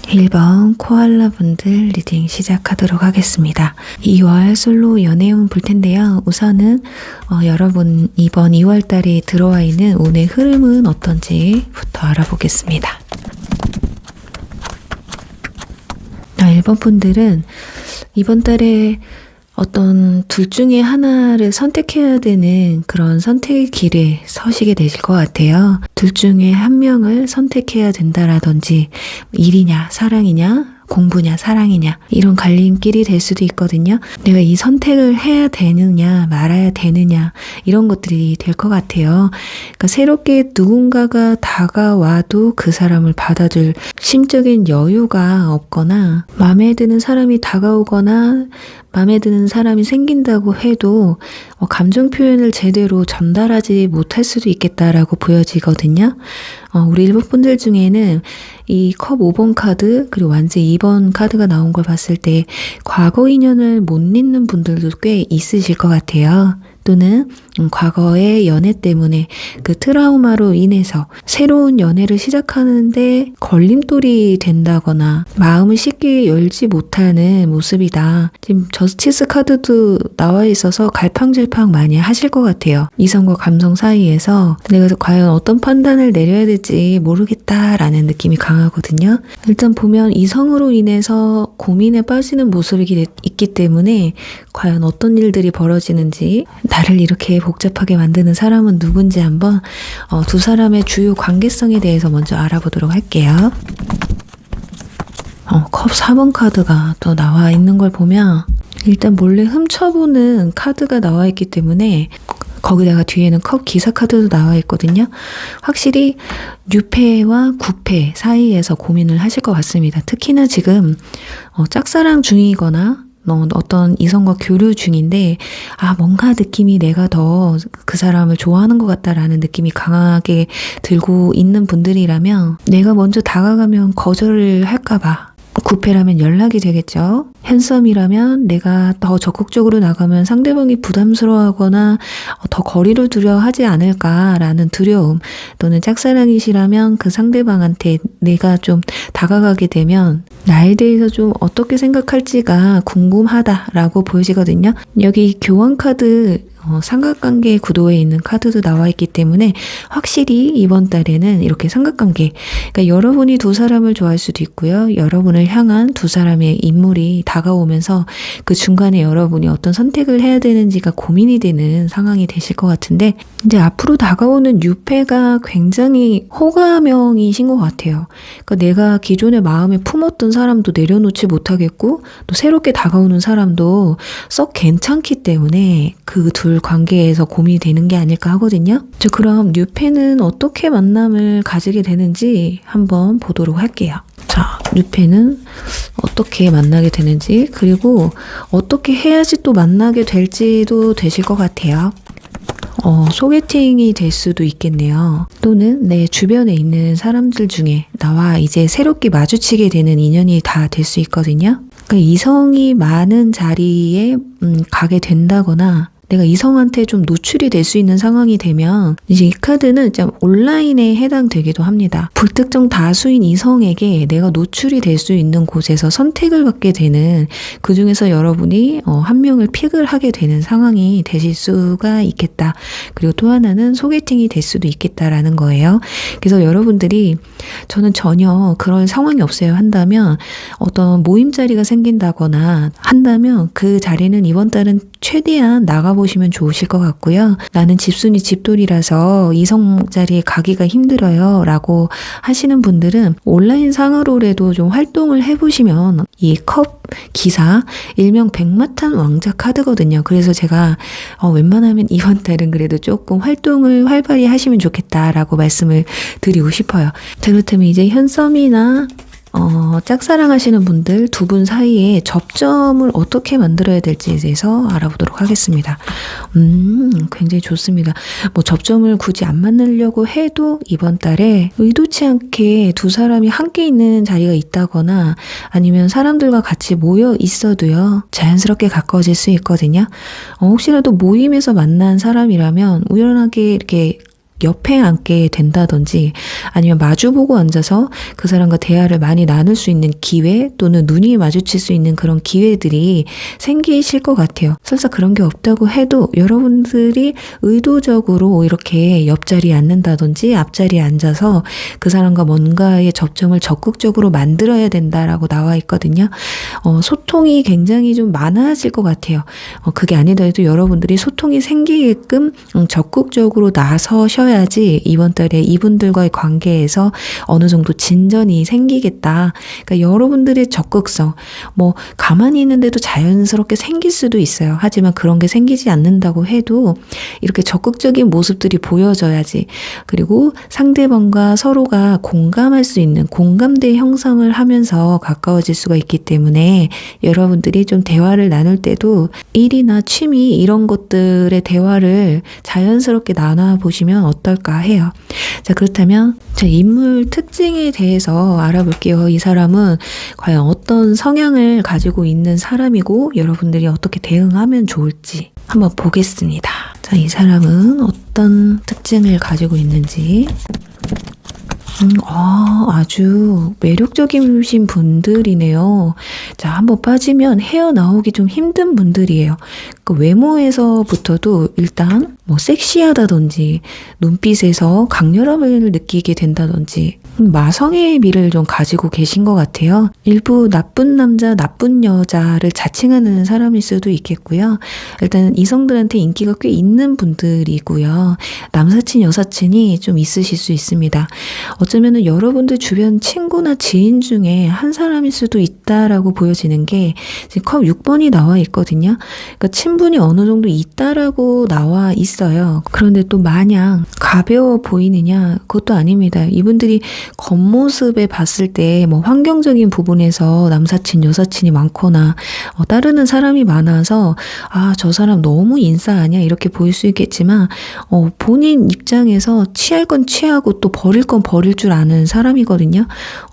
1번 코알라 분들 리딩 시작하도록 하겠습니다. 2월 솔로 연애운 볼 텐데요. 우선은 여러분 이번 2월 달에 들어와 있는 운의 흐름은 어떤지부터 알아보겠습니다. 1번 분들은 이번 달에 어떤 둘 중에 하나를 선택해야 되는 그런 선택의 길에 서시게 되실 것 같아요. 둘 중에 한 명을 선택해야 된다라든지 일이냐 사랑이냐 공부냐 사랑이냐 이런 갈림길이 될 수도 있거든요. 내가 이 선택을 해야 되느냐 말아야 되느냐 이런 것들이 될 것 같아요. 그러니까 새롭게 누군가가 다가와도 그 사람을 받아줄 심적인 여유가 없거나 마음에 드는 사람이 다가오거나 마음에 드는 사람이 생긴다고 해도 감정 표현을 제대로 전달하지 못할 수도 있겠다라고 보여지거든요. 우리 일본 분들 중에는 이 컵 5번 카드 그리고 완제 2번 카드가 나온 걸 봤을 때 과거 인연을 못 잊는 분들도 꽤 있으실 것 같아요. 또는 과거의 연애 때문에 그 트라우마로 인해서 새로운 연애를 시작하는데 걸림돌이 된다거나 마음을 쉽게 열지 못하는 모습이다. 지금 저스티스 카드도 나와 있어서 갈팡질팡 많이 하실 것 같아요. 이성과 감성 사이에서 내가 과연 어떤 판단을 내려야 될지 모르겠다라는 느낌이 강하거든요. 일단 보면 이성으로 인해서 고민에 빠지는 모습이 있기 때문에 과연 어떤 일들이 벌어지는지 나를 이렇게 복잡하게 만드는 사람은 누군지 한번 두 사람의 주요 관계성에 대해서 먼저 알아보도록 할게요. 컵 4번 카드가 또 나와 있는 걸 보면 일단 몰래 훔쳐보는 카드가 나와 있기 때문에 거기다가 뒤에는 컵 기사 카드도 나와 있거든요. 확실히 뉴패와 구패 사이에서 고민을 하실 것 같습니다. 특히나 지금 짝사랑 중이거나 어떤 이성과 교류 중인데 뭔가 느낌이 내가 더 그 사람을 좋아하는 것 같다라는 느낌이 강하게 들고 있는 분들이라면 내가 먼저 다가가면 거절을 할까봐 구패라면 연락이 되겠죠. 핸섬이라면 내가 더 적극적으로 나가면 상대방이 부담스러워하거나 더 거리를 두려 하지 않을까라는 두려움, 또는 짝사랑이시라면 그 상대방한테 내가 좀 다가가게 되면 나에 대해서 좀 어떻게 생각할지가 궁금하다라고 보여지거든요. 여기 교환 카드 삼각관계 구도에 있는 카드도 나와 있기 때문에 확실히 이번 달에는 이렇게 삼각관계, 그러니까 여러분이 두 사람을 좋아할 수도 있고요. 여러분을 향한 두 사람의 인물이 다가오면서 그 중간에 여러분이 어떤 선택을 해야 되는지가 고민이 되는 상황이 되실 것 같은데, 이제 앞으로 다가오는 뉴패가 굉장히 호감형이신 것 같아요. 그러니까 내가 기존에 마음에 품었던 사람도 내려놓지 못하겠고 또 새롭게 다가오는 사람도 썩 괜찮기 때문에 그 둘 관계에서 고민이 되는 게 아닐까 하거든요. 그럼 뉴패는 어떻게 만남을 가지게 되는지 한번 보도록 할게요. 자, 뉴패는 어떻게 만나게 되는지, 그리고 어떻게 해야지 또 만나게 될지도 되실 것 같아요. 소개팅이 될 수도 있겠네요. 또는 내 주변에 있는 사람들 중에 나와 이제 새롭게 마주치게 되는 인연이 다 될 수 있거든요. 그러니까 이성이 많은 자리에 가게 된다거나 내가 이성한테 좀 노출이 될 수 있는 상황이 되면 이제 이 카드는 좀 온라인에 해당되기도 합니다. 불특정 다수인 이성에게 내가 노출이 될 수 있는 곳에서 선택을 받게 되는, 그 중에서 여러분이 한 명을 픽을 하게 되는 상황이 되실 수가 있겠다. 그리고 또 하나는 소개팅이 될 수도 있겠다라는 거예요. 그래서 여러분들이 저는 전혀 그런 상황이 없어요 한다면, 어떤 모임 자리가 생긴다거나 한다면 그 자리는 이번 달은 최대한 나가보시면 좋으실 것 같고요. 나는 집순이 집돌이라서 이성 자리에 가기가 힘들어요 라고 하시는 분들은 온라인 상으로라도 좀 활동을 해보시면, 이 컵 기사 일명 백마탄 왕자 카드거든요. 그래서 제가 웬만하면 이번 달은 그래도 조금 활동을 활발히 하시면 좋겠다라고 말씀을 드리고 싶어요. 자, 그렇다면 이제 현썸이나 짝사랑 하시는 분들 두 분 사이에 접점을 어떻게 만들어야 될지에 대해서 알아보도록 하겠습니다. 굉장히 좋습니다. 접점을 굳이 안 만들려고 해도 이번 달에 의도치 않게 두 사람이 함께 있는 자리가 있다거나 아니면 사람들과 같이 모여 있어도요, 자연스럽게 가까워질 수 있거든요. 혹시라도 모임에서 만난 사람이라면 우연하게 이렇게 옆에 앉게 된다든지 아니면 마주보고 앉아서 그 사람과 대화를 많이 나눌 수 있는 기회 또는 눈이 마주칠 수 있는 그런 기회들이 생기실 것 같아요. 설사 그런 게 없다고 해도 여러분들이 의도적으로 이렇게 옆자리에 앉는다든지 앞자리에 앉아서 그 사람과 뭔가의 접점을 적극적으로 만들어야 된다라고 나와 있거든요. 소통이 굉장히 좀 많아질 것 같아요. 그게 아니더라도 여러분들이 소통이 생기게끔 적극적으로 나서셔야지 이번 달에 이분들과의 관계에서 어느 정도 진전이 생기겠다. 그러니까 여러분들의 적극성, 가만히 있는데도 자연스럽게 생길 수도 있어요. 하지만 그런 게 생기지 않는다고 해도 이렇게 적극적인 모습들이 보여져야지. 그리고 상대방과 서로가 공감할 수 있는 공감대 형성을 하면서 가까워질 수가 있기 때문에 여러분들이 좀 대화를 나눌 때도 일이나 취미 이런 것들의 대화를 자연스럽게 나눠보시면 어떨까 해요. 자, 그렇다면 인물 특징에 대해서 알아볼게요. 이 사람은 과연 어떤 성향을 가지고 있는 사람이고 여러분들이 어떻게 대응하면 좋을지 한번 보겠습니다. 자, 이 사람은 어떤 특징을 가지고 있는지. 아주 매력적이신 분들이네요. 자, 한번 빠지면 헤어나오기 좀 힘든 분들이에요. 그 외모에서부터도 일단 섹시하다든지 눈빛에서 강렬함을 느끼게 된다든지 마성의 미를 좀 가지고 계신 것 같아요. 일부 나쁜 남자, 나쁜 여자를 자칭하는 사람일 수도 있겠고요. 일단 이성들한테 인기가 꽤 있는 분들이고요. 남사친, 여사친이 좀 있으실 수 있습니다. 어쩌면은 여러분들 주변 친구나 지인 중에 한 사람일 수도 있다라고 보여지는 게 지금 컵 6번이 나와 있거든요. 그러니까 친분이 어느 정도 있다라고 나와 있어요. 그런데 또 마냥 가벼워 보이느냐? 그것도 아닙니다. 이분들이 겉모습에 봤을 때 환경적인 부분에서 남사친, 여사친이 많거나 따르는 사람이 많아서 저 사람 너무 인싸하냐 이렇게 보일 수 있겠지만 본인 입장에서 취할 건 취하고 또 버릴 건 버릴 줄 아는 사람이거든요.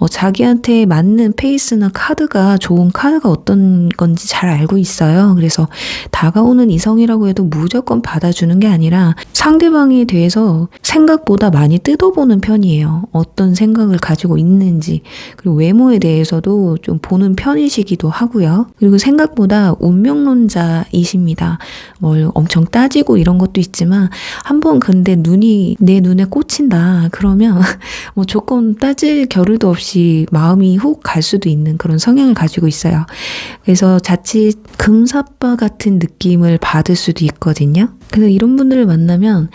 자기한테 맞는 페이스나 카드가 좋은 카드가 어떤 건지 잘 알고 있어요. 그래서 다가오는 이성이라고 해도 무조건 받아주는 게 아니라 상대방에 대해서 생각보다 많이 뜯어보는 편이에요. 어떤 생각을 가지고 있는지, 그리고 외모에 대해서도 좀 보는 편이시기도 하고요. 그리고 생각보다 운명론자이십니다. 뭘 엄청 따지고 이런 것도 있지만 한번 근데 눈이 내 눈에 꽂힌다 그러면 조금 따질 겨를도 없이 마음이 훅 갈 수도 있는 그런 성향을 가지고 있어요. 그래서 자칫 금사빠 같은 느낌을 받을 수도 있거든요. 그래서 이런 분들을 만나면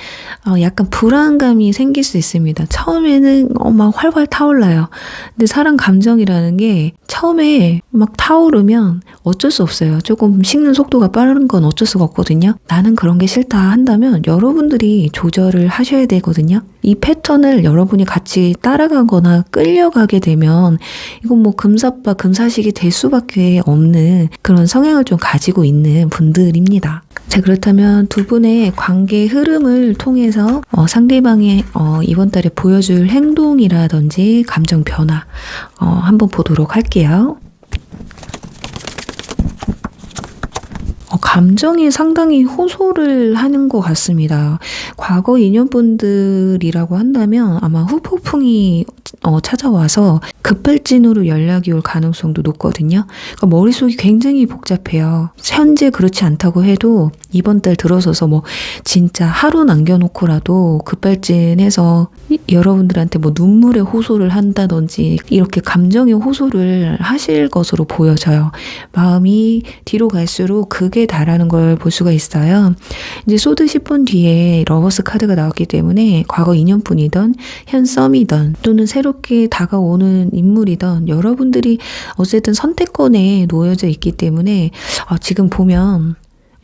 약간 불안감이 생길 수 있습니다. 처음에는 막 활활 타올라요. 근데 사람 감정이라는 게 처음에 막 타오르면 어쩔 수 없어요. 조금 식는 속도가 빠른 건 어쩔 수가 없거든요. 나는 그런 게 싫다 한다면 여러분들이 조절을 하셔야 되거든요. 이 패턴을 여러분이 같이 따라가거나 끌려가게 되면 이건 금사빠, 금사식이 될 수밖에 없는 그런 성향을 좀 가지고 있는 분들입니다. 자, 그렇다면 두 분의 관계 흐름을 통해서 상대방의 이번 달에 보여줄 행동이라든지 감정 변화 한번 보도록 할게요. 감정이 상당히 호소를 하는 것 같습니다. 과거 인연분들이라고 한다면 아마 후폭풍이 찾아와서 급발진으로 연락이 올 가능성도 높거든요. 그러니까 머릿속이 굉장히 복잡해요. 현재 그렇지 않다고 해도 이번 달 들어서서 진짜 하루 남겨놓고라도 급발진해서 여러분들한테 눈물의 호소를 한다든지 이렇게 감정의 호소를 하실 것으로 보여져요. 마음이 뒤로 갈수록 극에 달하는 걸 볼 수가 있어요. 이제 소드 10번 뒤에 러버스 카드가 나왔기 때문에 과거 인연분이든 현 썸이든 또는 새롭게 다가오는 인물이든 여러분들이 어쨌든 선택권에 놓여져 있기 때문에 지금 보면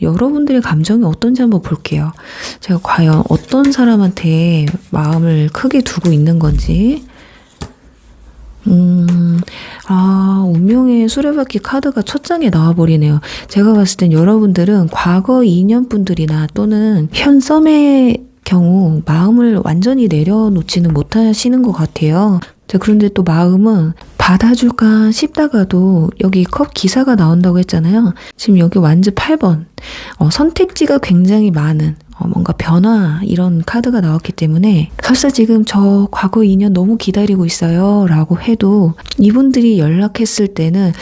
여러분들의 감정이 어떤지 한번 볼게요. 제가 과연 어떤 사람한테 마음을 크게 두고 있는 건지. 운명의 수레바퀴 카드가 첫 장에 나와버리네요. 제가 봤을 땐 여러분들은 과거 인연분들이나 또는 현 썸의 경우 마음을 완전히 내려놓지는 못하시는 것 같아요. 자, 그런데 또 마음은 받아줄까 싶다가도 여기 컵 기사가 나온다고 했잖아요. 지금 여기 완즈 8번 선택지가 굉장히 많은 뭔가 변화 이런 카드가 나왔기 때문에 설사 지금 저 과거 인연 너무 기다리고 있어요 라고 해도 이분들이 연락했을 때는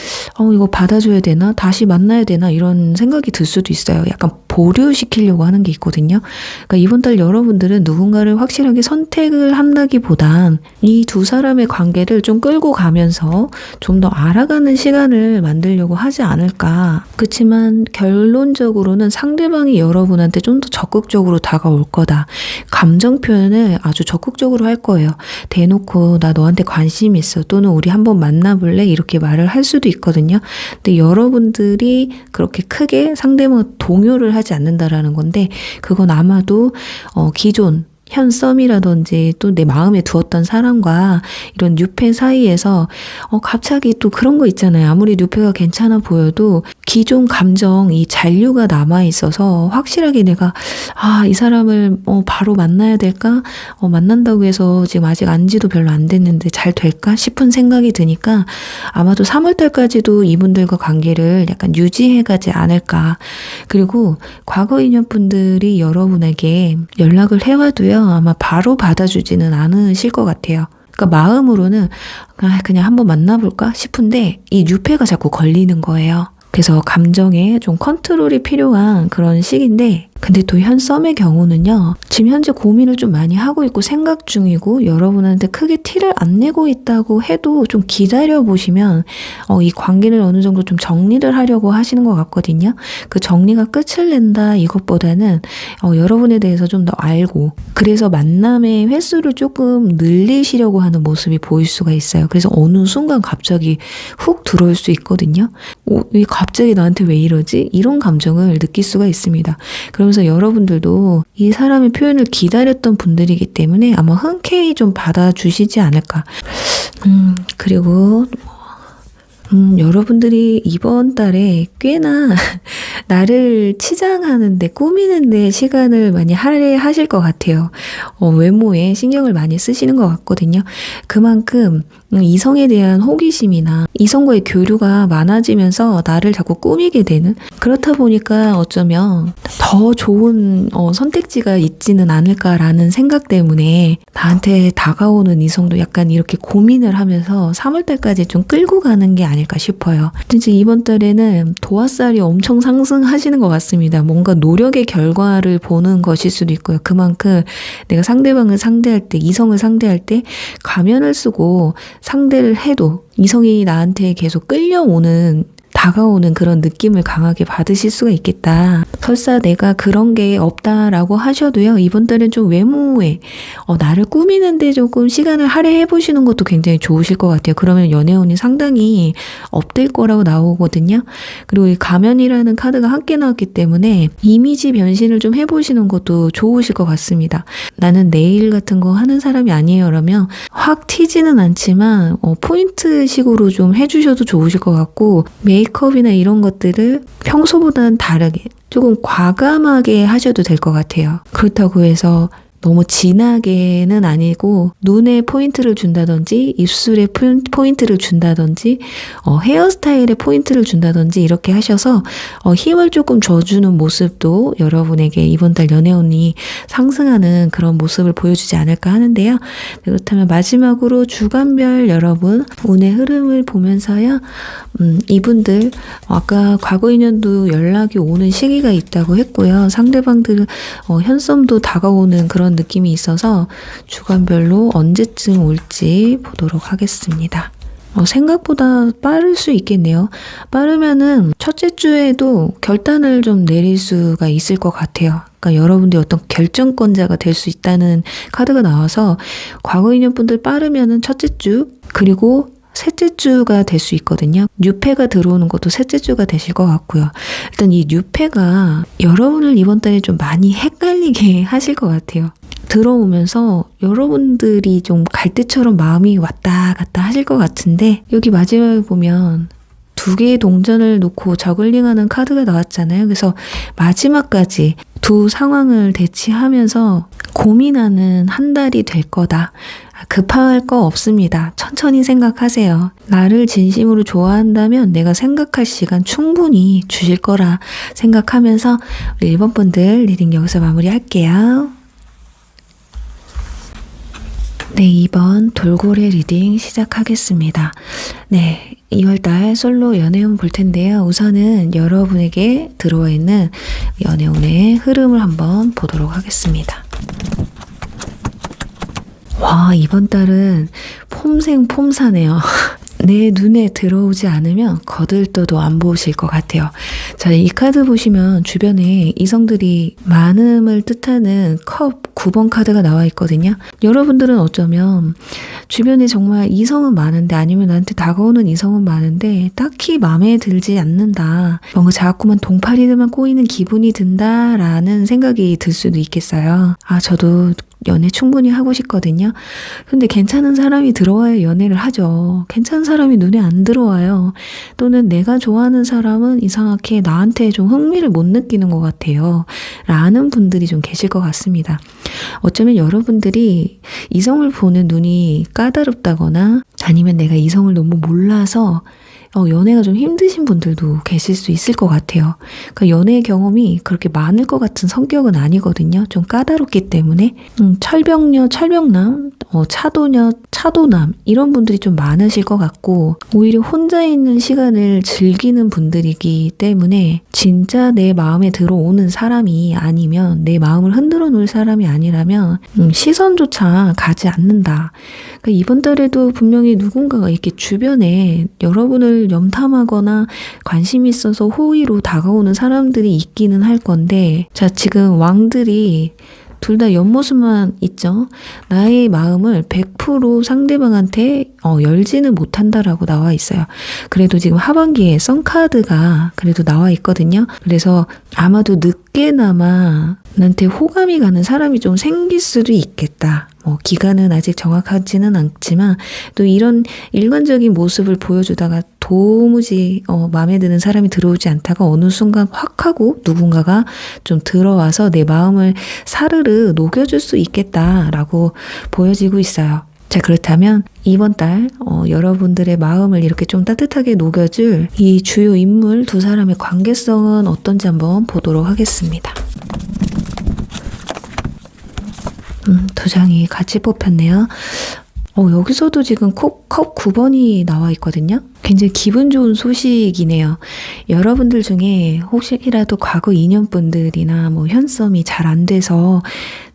이거 받아줘야 되나? 다시 만나야 되나? 이런 생각이 들 수도 있어요. 약간 보류시키려고 하는 게 있거든요. 그러니까 이번 달 여러분들은 누군가를 확실하게 선택을 한다기보단 이 두 사람의 관계를 좀 끌고 가면서 좀 더 알아가는 시간을 만들려고 하지 않을까. 그렇지만 결론적으로는 상대방이 여러분한테 좀 더 적극적으로 다가올 거다. 감정 표현을 아주 적극적으로 할 거예요. 대놓고 나 너한테 관심 있어 또는 우리 한번 만나볼래? 이렇게 말을 할 수도 있거든요. 근데 여러분들이 그렇게 크게 상대방을 동요를 하지 않는다라는 건데 그건 아마도 기존 현 썸이라든지 또 내 마음에 두었던 사람과 이런 뉴페 사이에서 갑자기 또 그런 거 있잖아요. 아무리 뉴페가 괜찮아 보여도 기존 감정 이 잔류가 남아 있어서 확실하게 내가 이 사람을 바로 만나야 될까? 만난다고 해서 지금 아직 안지도 별로 안 됐는데 잘 될까 싶은 생각이 드니까 아마도 3월달까지도 이분들과 관계를 약간 유지해가지 않을까. 그리고 과거 인연 분들이 여러분에게 연락을 해와도요. 아마 바로 받아주지는 않으실 것 같아요. 그러니까 마음으로는 그냥 한번 만나볼까 싶은데 이 뉴페가 자꾸 걸리는 거예요. 그래서 감정에 좀 컨트롤이 필요한 그런 시기인데 근데 또 현 썸의 경우는요. 지금 현재 고민을 좀 많이 하고 있고 생각 중이고 여러분한테 크게 티를 안 내고 있다고 해도 좀 기다려보시면 이 관계를 어느 정도 좀 정리를 하려고 하시는 것 같거든요. 그 정리가 끝을 낸다 이것보다는 여러분에 대해서 좀 더 알고 그래서 만남의 횟수를 조금 늘리시려고 하는 모습이 보일 수가 있어요. 그래서 어느 순간 갑자기 훅 들어올 수 있거든요. 왜 갑자기 나한테 왜 이러지? 이런 감정을 느낄 수가 있습니다. 그러면서 여러분들도 이 사람의 표현을 기다렸던 분들이기 때문에 아마 흔쾌히 좀 받아주시지 않을까. 그리고 여러분들이 이번 달에 꽤나 나를 치장하는데 꾸미는데 시간을 많이 할애하실 것 같아요. 외모에 신경을 많이 쓰시는 것 같거든요. 그만큼 이성에 대한 호기심이나 이성과의 교류가 많아지면서 나를 자꾸 꾸미게 되는 그렇다 보니까 어쩌면 더 좋은 선택지가 있지는 않을까라는 생각 때문에 나한테 다가오는 이성도 약간 이렇게 고민을 하면서 3월달까지 좀 끌고 가는 게 아닐까 싶어요. 진짜 이번 달에는 도화살이 엄청 상승하시는 것 같습니다. 뭔가 노력의 결과를 보는 것일 수도 있고요. 그만큼 내가 상대방을 상대할 때 이성을 상대할 때 가면을 쓰고 상대를 해도 이성이 나한테 계속 끌려오는 다가오는 그런 느낌을 강하게 받으실 수가 있겠다. 설사 내가 그런 게 없다라고 하셔도요. 이번 달엔 좀 외모에 나를 꾸미는데 조금 시간을 할애해 보시는 것도 굉장히 좋으실 것 같아요. 그러면 연애운이 상당히 업될 거라고 나오거든요. 그리고 이 가면이라는 카드가 함께 나왔기 때문에 이미지 변신을 좀 해보시는 것도 좋으실 것 같습니다. 나는 네일 같은 거 하는 사람이 아니에요. 라면 확 튀지는 않지만 포인트식으로 좀 해주셔도 좋으실 것 같고 메이크업이나 이런 것들을 평소보다는 다르게 조금 과감하게 하셔도 될 것 같아요. 그렇다고 해서 너무 진하게는 아니고 눈에 포인트를 준다든지 입술에 포인트를 준다든지 헤어스타일에 포인트를 준다든지 이렇게 하셔서 힘을 조금 줘주는 모습도 여러분에게 이번 달 연애운이 상승하는 그런 모습을 보여주지 않을까 하는데요. 그렇다면 마지막으로 주간별 여러분 운의 흐름을 보면서요. 이분들 아까 과거 인연도 연락이 오는 시기가 있다고 했고요. 상대방들 현썸도 다가오는 그런 느낌이 있어서 주간별로 언제쯤 올지 보도록 하겠습니다. 생각보다 빠를 수 있겠네요. 빠르면은 첫째 주에도 결단을 좀 내릴 수가 있을 것 같아요. 그러니까 여러분들이 어떤 결정권자가 될 수 있다는 카드가 나와서 과거 인연분들 빠르면은 첫째 주 그리고 셋째 주가 될 수 있거든요. 뉴페가 들어오는 것도 셋째 주가 되실 것 같고요. 일단 이 뉴페가 여러분을 이번 달에 좀 많이 헷갈리게 하실 것 같아요. 들어오면서 여러분들이 좀 갈대처럼 마음이 왔다 갔다 하실 것 같은데 여기 마지막에 보면 두 개의 동전을 놓고 저글링하는 카드가 나왔잖아요. 그래서 마지막까지 두 상황을 대치하면서 고민하는 한 달이 될 거다. 급할 거 없습니다. 천천히 생각하세요. 나를 진심으로 좋아한다면 내가 생각할 시간 충분히 주실 거라 생각하면서 우리 1번 분들 리딩 여기서 마무리할게요. 네, 2번 돌고래 리딩 시작하겠습니다. 네, 2월달 솔로 연애운 볼 텐데요. 우선은 여러분에게 들어와 있는 연애운의 흐름을 한번 보도록 하겠습니다. 와, 이번 달은 폼생폼사네요. 내 눈에 들어오지 않으면 거들떠도 안 보실 것 같아요. 자, 이 카드 보시면 주변에 이성들이 많음을 뜻하는 컵 9번 카드가 나와 있거든요. 여러분들은 어쩌면 주변에 정말 이성은 많은데 아니면 나한테 다가오는 이성은 많은데 딱히 마음에 들지 않는다. 뭔가 자꾸만 동파리들만 꼬이는 기분이 든다라는 생각이 들 수도 있겠어요. 아, 저도 연애 충분히 하고 싶거든요. 근데 괜찮은 사람이 들어와야 연애를 하죠. 괜찮은 사람이 눈에 안 들어와요. 또는 내가 좋아하는 사람은 이상하게 나한테 좀 흥미를 못 느끼는 것 같아요. 라는 분들이 좀 계실 것 같습니다. 어쩌면 여러분들이 이성을 보는 눈이 까다롭다거나 아니면 내가 이성을 너무 몰라서 연애가 좀 힘드신 분들도 계실 수 있을 것 같아요. 그러니까 연애 경험이 그렇게 많을 것 같은 성격은 아니거든요. 좀 까다롭기 때문에 철벽녀, 철벽남, 차도녀, 차도남 이런 분들이 좀 많으실 것 같고 오히려 혼자 있는 시간을 즐기는 분들이기 때문에 진짜 내 마음에 들어오는 사람이 아니면 내 마음을 흔들어 놓을 사람이 아니라면 시선조차 가지 않는다. 그러니까 이번 달에도 분명히 누군가가 이렇게 주변에 여러분을 염탐하거나 관심이 있어서 호의로 다가오는 사람들이 있기는 할 건데 자, 지금 왕들이 둘 다 옆모습만 있죠. 나의 마음을 100% 상대방한테 열지는 못한다라고 나와 있어요. 그래도 지금 하반기에 썬카드가 그래도 나와 있거든요. 그래서 아마도 늦게나마 나한테 호감이 가는 사람이 좀 생길 수도 있겠다. 기간은 아직 정확하지는 않지만 또 이런 일관적인 모습을 보여주다가 도무지 마음에 드는 사람이 들어오지 않다가 어느 순간 확 하고 누군가가 좀 들어와서 내 마음을 사르르 녹여줄 수 있겠다라고 보여지고 있어요. 자, 그렇다면 이번 달 여러분들의 마음을 이렇게 좀 따뜻하게 녹여줄 이 주요 인물 두 사람의 관계성은 어떤지 한번 보도록 하겠습니다. 두 장이 같이 뽑혔네요. 여기서도 지금 컵 9번이 나와 있거든요. 굉장히 기분 좋은 소식이네요. 여러분들 중에 혹시라도 과거 인연분들이나 현썸이 잘 안 돼서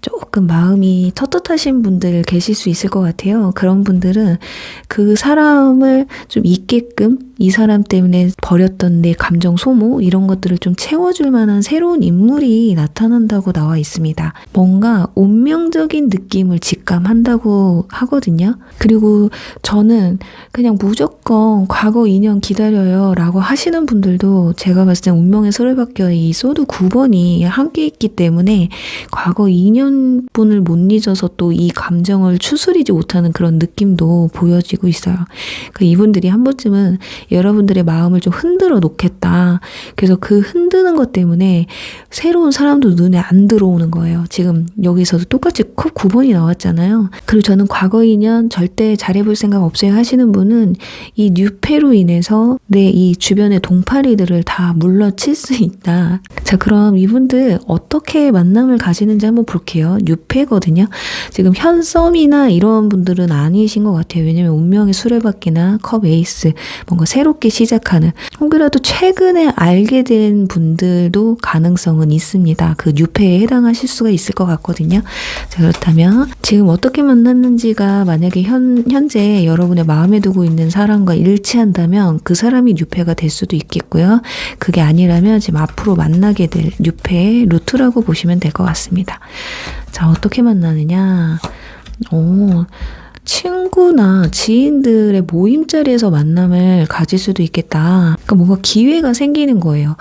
조금 마음이 떳떳하신 분들 계실 수 있을 것 같아요. 그런 분들은 그 사람을 좀 잊게끔 이 사람 때문에 버렸던 내 감정 소모 이런 것들을 좀 채워줄 만한 새로운 인물이 나타난다고 나와 있습니다. 뭔가 운명적인 느낌을 직감한다고 하거든요. 그리고 저는 그냥 무조건 과거 인연 기다려요 라고 하시는 분들도 제가 봤을 때 운명의 수레바퀴와 이 소드 9번이 함께 있기 때문에 과거 인연분을 못 잊어서 또 이 감정을 추스리지 못하는 그런 느낌도 보여지고 있어요. 이분들이 한 번쯤은 여러분들의 마음을 좀 흔들어 놓겠다. 그래서 그 흔드는 것 때문에 새로운 사람도 눈에 안 들어오는 거예요. 지금 여기서도 똑같이 컵 9번이 나왔잖아요. 그리고 저는 과거 인연 절대 잘해볼 생각 없어요 하시는 분은 이 뉴페로 인해서 내 이 주변의 동파리들을 다 물러칠 수 있다. 자, 그럼 이분들 어떻게 만남을 가지는지 한번 볼게요. 뉴페거든요. 지금 현썸이나 이런 분들은 아니신 것 같아요. 왜냐면 운명의 수레바퀴나 컵 에이스 뭔가 새롭게 시작하는 혹이라도 최근에 알게 된 분들도 가능성은 있습니다. 그 뉴페에 해당하실 수가 있을 것 같거든요. 자, 그렇다면 지금 어떻게 만났는지가 만약에 현재 여러분의 마음에 두고 있는 사람과 일치한다면 그 사람이 뉴페가 될 수도 있겠고요. 그게 아니라면 지금 앞으로 만나게 될 뉴페의 루트라고 보시면 될 것 같습니다. 자, 어떻게 만나느냐? 친구나 지인들의 모임 자리에서 만남을 가질 수도 있겠다. 그러니까 뭔가 기회가 생기는 거예요.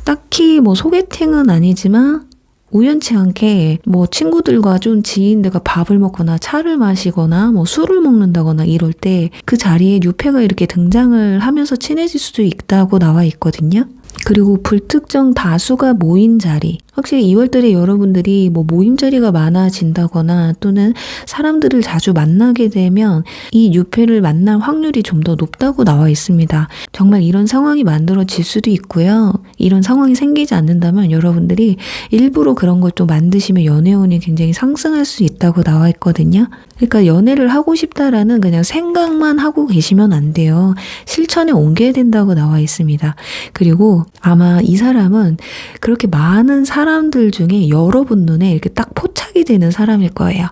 딱히 소개팅은 아니지만 우연치 않게 친구들과 좀 지인들과 밥을 먹거나 차를 마시거나 술을 먹는다거나 이럴 때 그 자리에 뉴페가 이렇게 등장을 하면서 친해질 수도 있다고 나와 있거든요. 그리고 불특정 다수가 모인 자리, 확실히 2월달에 여러분들이 뭐 모임 자리가 많아진다거나 또는 사람들을 자주 만나게 되면 이 뉴페를 만날 확률이 좀 더 높다고 나와 있습니다. 정말 이런 상황이 만들어질 수도 있고요. 이런 상황이 생기지 않는다면 여러분들이 일부러 그런 걸 좀 만드시면 연애운이 굉장히 상승할 수 있다고 나와 있거든요. 그러니까 연애를 하고 싶다라는 그냥 생각만 하고 계시면 안 돼요. 실천에 옮겨야 된다고 나와 있습니다. 그리고 아마 이 사람은 그렇게 많은 사람들 중에 여러분 눈에 이렇게 딱 포착이 되는 사람일 거예요.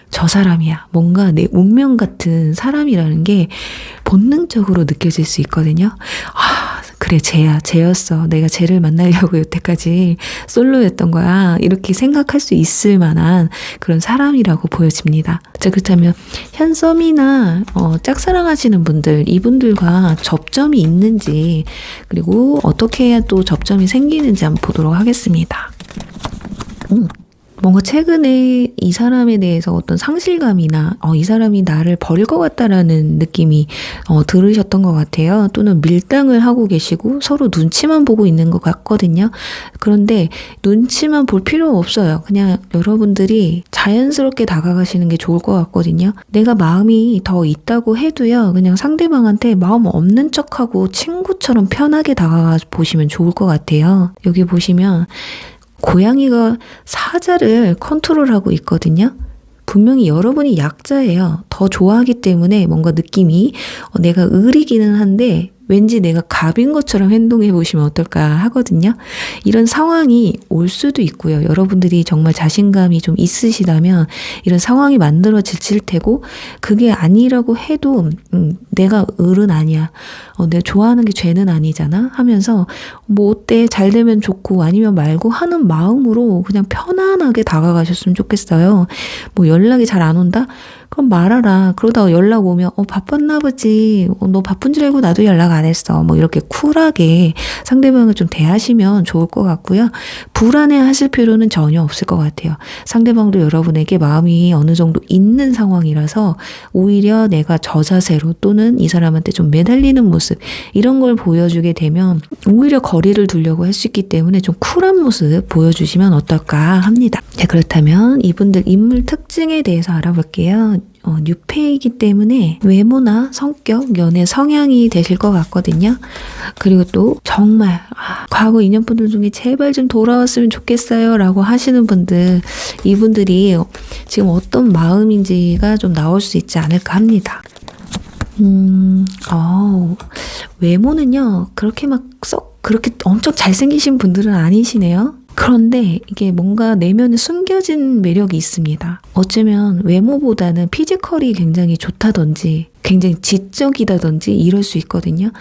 저 사람이야. 뭔가 내 운명 같은 사람이라는 게 본능적으로 느껴질 수 있거든요. 아, 그래, 쟤였어. 내가 쟤를 만나려고 여태까지 솔로였던 거야. 이렇게 생각할 수 있을 만한 그런 사람이라고 보여집니다. 자, 그렇다면 현썸이나 짝사랑하시는 분들, 이분들과 접점이 있는지, 그리고 어떻게 해야 또 접점이 생기는지 한번 보도록 하겠습니다. 뭔가 최근에 이 사람에 대해서 어떤 상실감이나 이 사람이 나를 버릴 것 같다라는 느낌이 들으셨던 것 같아요. 또는 밀당을 하고 계시고 서로 눈치만 보고 있는 것 같거든요. 그런데 눈치만 볼 필요 없어요. 그냥 여러분들이 자연스럽게 다가가시는 게 좋을 것 같거든요. 내가 마음이 더 있다고 해도요. 그냥 상대방한테 마음 없는 척하고 친구처럼 편하게 다가가 보시면 좋을 것 같아요. 여기 보시면 고양이가 사자를 컨트롤하고 있거든요. 분명히 여러분이 약자예요. 더 좋아하기 때문에 뭔가 느낌이 내가 을이기는 한데 왠지 내가 갑인 것처럼 행동해 보시면 어떨까 하거든요. 이런 상황이 올 수도 있고요. 여러분들이 정말 자신감이 좀 있으시다면 이런 상황이 만들어질 테고 그게 아니라고 해도 내가 을은 아니야. 내가 좋아하는 게 죄는 아니잖아 하면서 뭐 어때 잘 되면 좋고 아니면 말고 하는 마음으로 그냥 편안하게 다가가셨으면 좋겠어요. 뭐 연락이 잘 안 온다? 그럼 말하라. 그러다가 연락 오면 바빴나 보지. 너 바쁜 줄 알고 나도 연락 안 했어. 뭐 이렇게 쿨하게 상대방을 좀 대하시면 좋을 것 같고요. 불안해하실 필요는 전혀 없을 것 같아요. 상대방도 여러분에게 마음이 어느 정도 있는 상황이라서 오히려 내가 저 자세로 또는 이 사람한테 좀 매달리는 모습 이런 걸 보여주게 되면 오히려 거리를 두려고 할 수 있기 때문에 좀 쿨한 모습 보여주시면 어떨까 합니다. 네, 그렇다면 이분들 인물 특징에 대해서 알아볼게요. 뉴페이기 때문에 외모나 성격, 연애 성향이 되실 것 같거든요. 그리고 또 정말 과거 인연분들 중에 제발 좀 돌아왔으면 좋겠어요 라고 하시는 분들, 이분들이 지금 어떤 마음인지가 좀 나올 수 있지 않을까 합니다. 외모는요 그렇게 막 썩 그렇게 엄청 잘생기신 분들은 아니시네요. 그런데 이게 뭔가 내면에 숨겨진 매력이 있습니다. 어쩌면 외모보다는 피지컬이 굉장히 좋다든지 굉장히 지적이다든지 이럴 수 있거든요.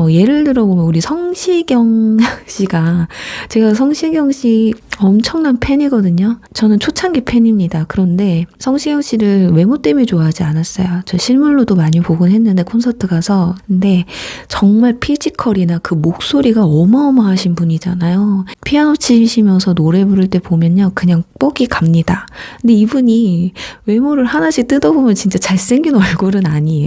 예를 들어보면 우리 성시경 씨가, 제가 성시경 씨 엄청난 팬이거든요. 저는 초창기 팬입니다. 그런데 성시경 씨를 외모 때문에 좋아하지 않았어요. 저 실물로도 많이 보곤 했는데 콘서트 가서. 근데 정말 피지컬이나 그 목소리가 어마어마하신 분이잖아요. 피아노 치시면서 노래 부를 때 보면요 그냥 뻑이 갑니다. 근데 이분이 외모를 하나씩 뜯어보면 진짜 잘생긴 얼굴은 아니에요.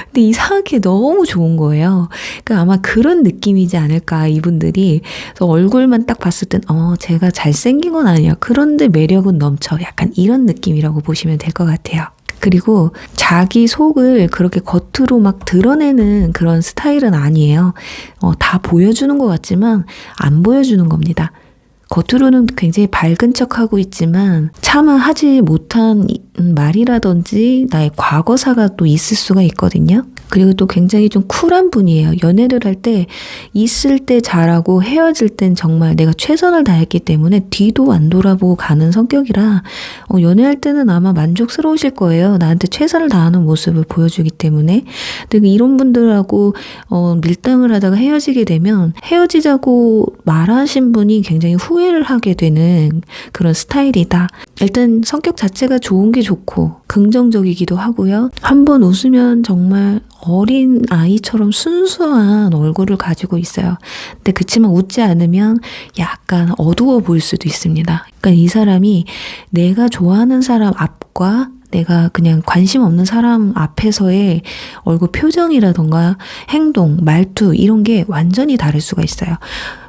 근데 이상하게 너무 좋은 거예요. 그러니까 아마 그런 느낌이지 않을까 이분들이. 그래서 얼굴만 딱 봤을 땐 제가 잘생긴 건 아니야. 그런데 매력은 넘쳐. 약간 이런 느낌이라고 보시면 될 것 같아요. 그리고 자기 속을 그렇게 겉으로 막 드러내는 그런 스타일은 아니에요. 다 보여주는 것 같지만 안 보여주는 겁니다. 겉으로는 굉장히 밝은 척하고 있지만 차마 하지 못한 말이라든지 나의 과거사가 또 있을 수가 있거든요. 그리고 또 굉장히 좀 쿨한 분이에요. 연애를 할 때 있을 때 잘하고 헤어질 땐 정말 내가 최선을 다했기 때문에 뒤도 안 돌아보고 가는 성격이라 연애할 때는 아마 만족스러우실 거예요. 나한테 최선을 다하는 모습을 보여주기 때문에. 근데 이런 분들하고 밀당을 하다가 헤어지게 되면 헤어지자고 말하신 분이 굉장히 후회를 하게 되는 그런 스타일이다. 일단 성격 자체가 좋은 게 좋고 긍정적이기도 하고요. 한번 웃으면 정말 어린 아이처럼 순수한 얼굴을 가지고 있어요. 근데 그치만 웃지 않으면 약간 어두워 보일 수도 있습니다. 그러니까 이 사람이 내가 좋아하는 사람 앞과 내가 그냥 관심 없는 사람 앞에서의 얼굴 표정이라던가 행동, 말투 이런 게 완전히 다를 수가 있어요.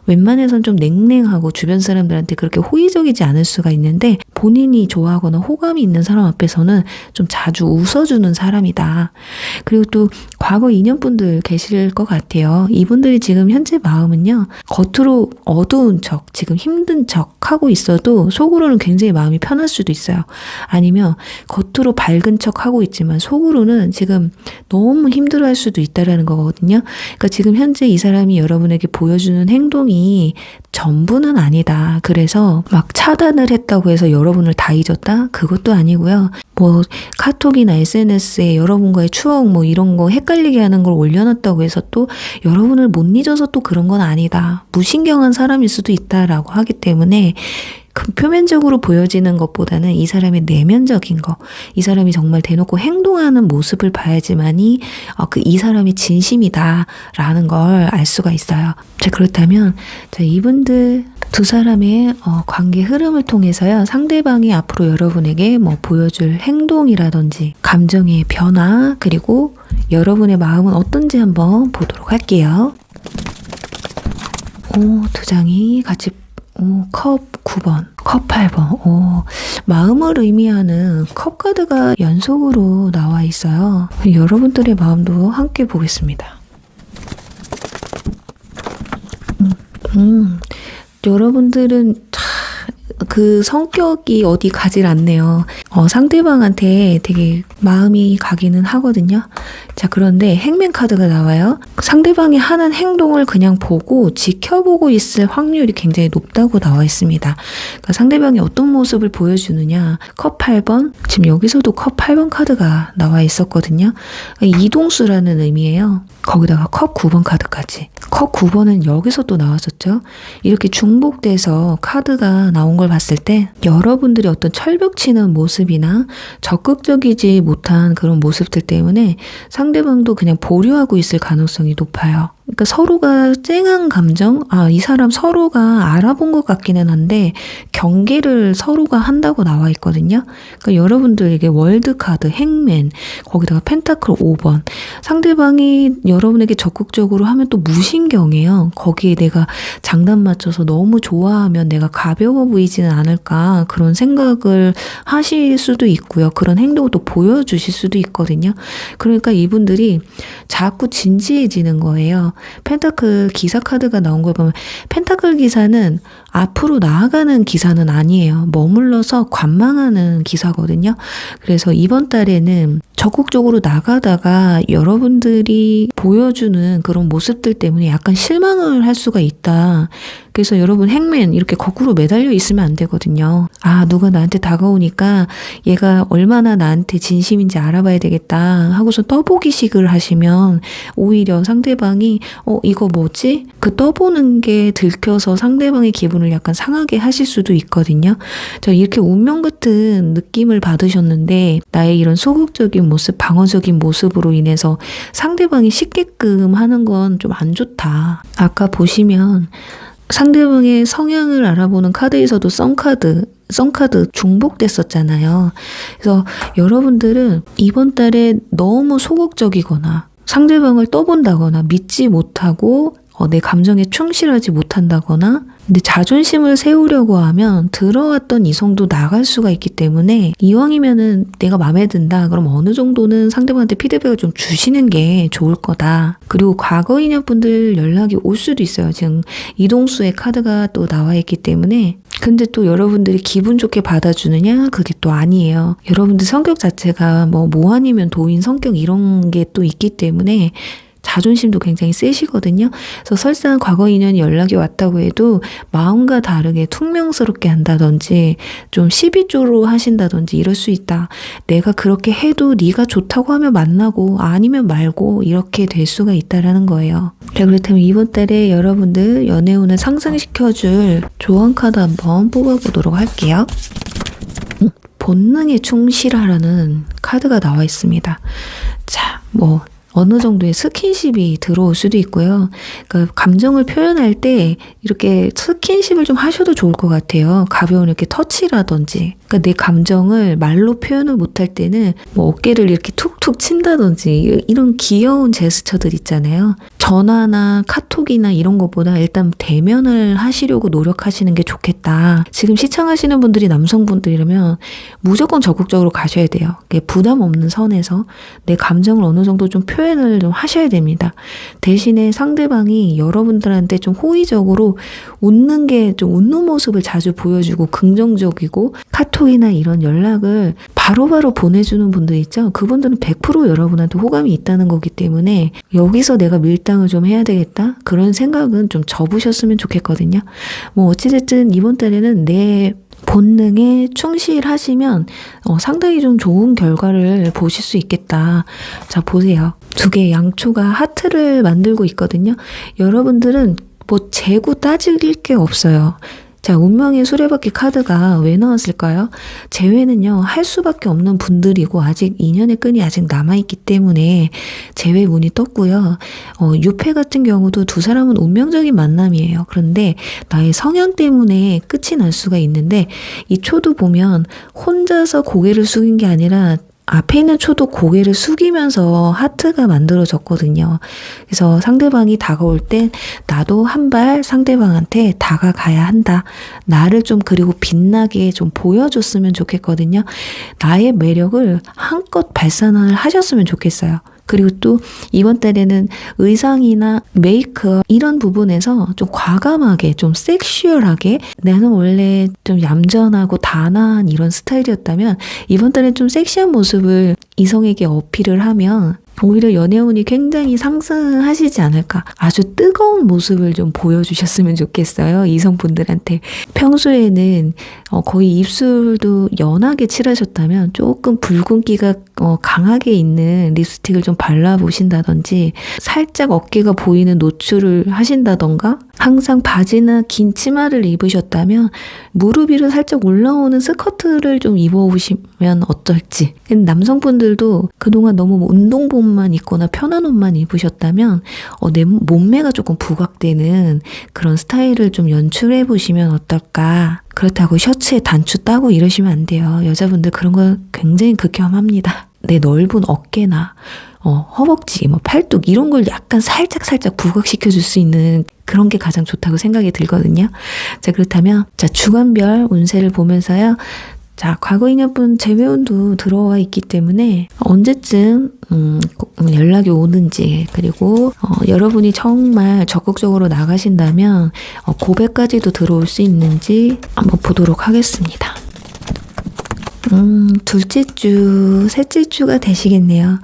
웬만해선 좀 냉랭하고 주변 사람들한테 그렇게 호의적이지 않을 수가 있는데 본인이 좋아하거나 호감이 있는 사람 앞에서는 좀 자주 웃어주는 사람이다. 그리고 또 과거 인연분들 계실 것 같아요. 이분들이 지금 현재 마음은요, 겉으로 어두운 척, 지금 힘든 척 하고 있어도 속으로는 굉장히 마음이 편할 수도 있어요. 아니면 겉으로 밝은 척 하고 있지만 속으로는 지금 너무 힘들어할 수도 있다라는 거거든요. 그러니까 지금 현재 이 사람이 여러분에게 보여주는 행동이 전부는 아니다. 그래서 막 차단을 했다고 해서 여러분을 다 잊었다? 그것도 아니고요. 뭐 카톡이나 SNS에 여러분과의 추억 뭐 이런 거 헷갈리게 하는 걸 올려놨다고 해서 또 여러분을 못 잊어서 또 그런 건 아니다. 무신경한 사람일 수도 있다라고 하기 때문에 그 표면적으로 보여지는 것보다는 이 사람의 내면적인 거, 이 사람이 정말 대놓고 행동하는 모습을 봐야지만이 이 사람이 진심이다라는 걸 알 수가 있어요. 자, 그렇다면 이분들 두 사람의 관계 흐름을 통해서요, 상대방이 앞으로 여러분에게 뭐 보여줄 행동이라든지 감정의 변화, 그리고 여러분의 마음은 어떤지 한번 보도록 할게요. 두 장이 같이 컵 9번, 컵 8번. 마음을 의미하는 컵 카드가 연속으로 나와 있어요. 여러분들의 마음도 함께 보겠습니다. 여러분들은 그 성격이 어디 가질 않네요. 상대방한테 되게 마음이 가기는 하거든요. 자, 그런데 행맨 카드가 나와요. 상대방이 하는 행동을 그냥 보고 지켜보고 있을 확률이 굉장히 높다고 나와 있습니다. 그러니까 상대방이 어떤 모습을 보여주느냐. 컵 8번, 지금 여기서도 컵 8번 카드가 나와 있었거든요. 그러니까 이동수라는 의미예요. 거기다가 컵 9번 카드까지. 컵 9번은 여기서 또 나왔었죠. 이렇게 중복돼서 카드가 나온 걸 봤을 때 여러분들이 어떤 철벽 치는 모습이나 적극적이지 못한 그런 모습들 때문에 상대방도 그냥 보류하고 있을 가능성이 높아요. 그러니까 서로가 쨍한 감정, 이 사람 서로가 알아본 것 같기는 한데 경계를 서로가 한다고 나와 있거든요. 그러니까 여러분들에게 월드카드, 행맨, 거기다가 펜타클 5번. 상대방이 여러분에게 적극적으로 하면 또 무신경해요. 거기에 내가 장단 맞춰서 너무 좋아하면 내가 가벼워 보이지는 않을까, 그런 생각을 하실 수도 있고요. 그런 행동을 또 보여주실 수도 있거든요. 그러니까 이분들이 자꾸 진지해지는 거예요. 펜타클 기사 카드가 나온 걸 보면 펜타클 기사는 앞으로 나아가는 기사는 아니에요. 머물러서 관망하는 기사거든요. 그래서 이번 달에는 적극적으로 나가다가 여러분들이 보여주는 그런 모습들 때문에 약간 실망을 할 수가 있다. 그래서 여러분 행맨 이렇게 거꾸로 매달려 있으면 안 되거든요. 누가 나한테 다가오니까 얘가 얼마나 나한테 진심인지 알아봐야 되겠다 하고서 떠보기식을 하시면 오히려 상대방이 이거 뭐지? 그 떠보는 게 들켜서 상대방의 기분을 약간 상하게 하실 수도 있거든요. 이렇게 운명 같은 느낌을 받으셨는데 나의 이런 소극적인 모습, 방어적인 모습으로 인해서 상대방이 쉽게끔 하는 건 좀 안 좋다. 아까 보시면 상대방의 성향을 알아보는 카드에서도 썬카드 중복됐었잖아요. 그래서 여러분들은 이번 달에 너무 소극적이거나 상대방을 떠본다거나 믿지 못하고 내 감정에 충실하지 못한다거나, 근데 자존심을 세우려고 하면 들어왔던 이성도 나갈 수가 있기 때문에 이왕이면은 내가 마음에 든다 그럼 어느 정도는 상대방한테 피드백을 좀 주시는 게 좋을 거다. 그리고 과거 인연분들 연락이 올 수도 있어요. 지금 이동수의 카드가 또 나와 있기 때문에. 근데 또 여러분들이 기분 좋게 받아주느냐? 그게 또 아니에요. 여러분들 성격 자체가 뭐 아니면 도인 성격 이런 게 또 있기 때문에 자존심도 굉장히 세시거든요. 그래서 설사 과거 인연이 연락이 왔다고 해도 마음과 다르게 퉁명스럽게 한다든지 좀 시비조로 하신다든지 이럴 수 있다. 내가 그렇게 해도 네가 좋다고 하면 만나고 아니면 말고 이렇게 될 수가 있다라는 거예요. 자, 그렇다면 이번 달에 여러분들 연애운을 상승시켜줄 조언 카드 한번 뽑아보도록 할게요. 본능에 충실하라는 카드가 나와 있습니다. 자, 어느 정도의 스킨십이 들어올 수도 있고요. 그러니까 감정을 표현할 때 이렇게 스킨십을 좀 하셔도 좋을 것 같아요. 가벼운 이렇게 터치라든지 그러니까 내 감정을 말로 표현을 못할 때는 뭐 어깨를 이렇게 툭툭 친다든지 이런 귀여운 제스처들 있잖아요. 전화나 카톡이나 이런 것보다 일단 대면을 하시려고 노력하시는 게 좋겠다. 지금 시청하시는 분들이 남성분들이라면 무조건 적극적으로 가셔야 돼요. 부담 없는 선에서 내 감정을 어느 정도 좀 표현을 좀 하셔야 됩니다. 대신에 상대방이 여러분들한테 좀 호의적으로 웃는 게 좀 웃는 모습을 자주 보여주고 긍정적이고 카톡이나 이런 연락을 바로바로 보내주는 분들 있죠. 그분들은 100% 여러분한테 호감이 있다는 거기 때문에 여기서 내가 밀당을 좀 해야 되겠다. 그런 생각은 좀 접으셨으면 좋겠거든요. 뭐 어찌됐든 이번 달에는 내 본능에 충실하시면 상당히 좀 좋은 결과를 보실 수 있겠다. 자, 보세요. 두 개의 양초가 하트를 만들고 있거든요. 여러분들은 뭐 재고 따질 게 없어요. 자, 운명의 수레바퀴 카드가 왜 나왔을까요? 재회는요, 할 수밖에 없는 분들이고 아직 인연의 끈이 아직 남아있기 때문에 재회 운이 떴고요. 유패 같은 경우도 두 사람은 운명적인 만남이에요. 그런데 나의 성향 때문에 끝이 날 수가 있는데 이 초도 보면 혼자서 고개를 숙인 게 아니라 앞에 있는 초도 고개를 숙이면서 하트가 만들어졌거든요. 그래서 상대방이 다가올 때 나도 한 발 상대방한테 다가가야 한다. 나를 좀 그리고 빛나게 좀 보여줬으면 좋겠거든요. 나의 매력을 한껏 발산을 하셨으면 좋겠어요. 그리고 또 이번 달에는 의상이나 메이크업 이런 부분에서 좀 과감하게 좀 섹슈얼하게 나는 원래 좀 얌전하고 단아한 이런 스타일이었다면 이번 달에 좀 섹시한 모습을 이성에게 어필을 하면 오히려 연애운이 굉장히 상승하시지 않을까. 아주 뜨거운 모습을 좀 보여주셨으면 좋겠어요. 이성분들한테. 평소에는 거의 입술도 연하게 칠하셨다면 조금 붉은기가 강하게 있는 립스틱을 좀 발라보신다든지 살짝 어깨가 보이는 노출을 하신다던가 항상 바지나 긴 치마를 입으셨다면 무릎 위로 살짝 올라오는 스커트를 좀 입어보시면 어떨지. 남성분들도 그동안 너무 운동복만 입거나 편한 옷만 입으셨다면 내 몸매가 조금 부각되는 그런 스타일을 좀 연출해 보시면 어떨까. 그렇다고 셔츠에 단추 따고 이러시면 안 돼요. 여자분들 그런 거 굉장히 극혐합니다. 내 넓은 어깨나 허벅지, 팔뚝 이런 걸 약간 살짝 부각시켜 줄 수 있는 그런 게 가장 좋다고 생각이 들거든요. 자, 그렇다면 주간별 운세를 보면서요. 자, 과거 인연분 재회운도 들어와 있기 때문에 언제쯤 연락이 오는지 그리고 여러분이 정말 적극적으로 나가신다면 고백까지도 들어올 수 있는지 한번 보도록 하겠습니다. 둘째 주, 셋째 주가 되시겠네요.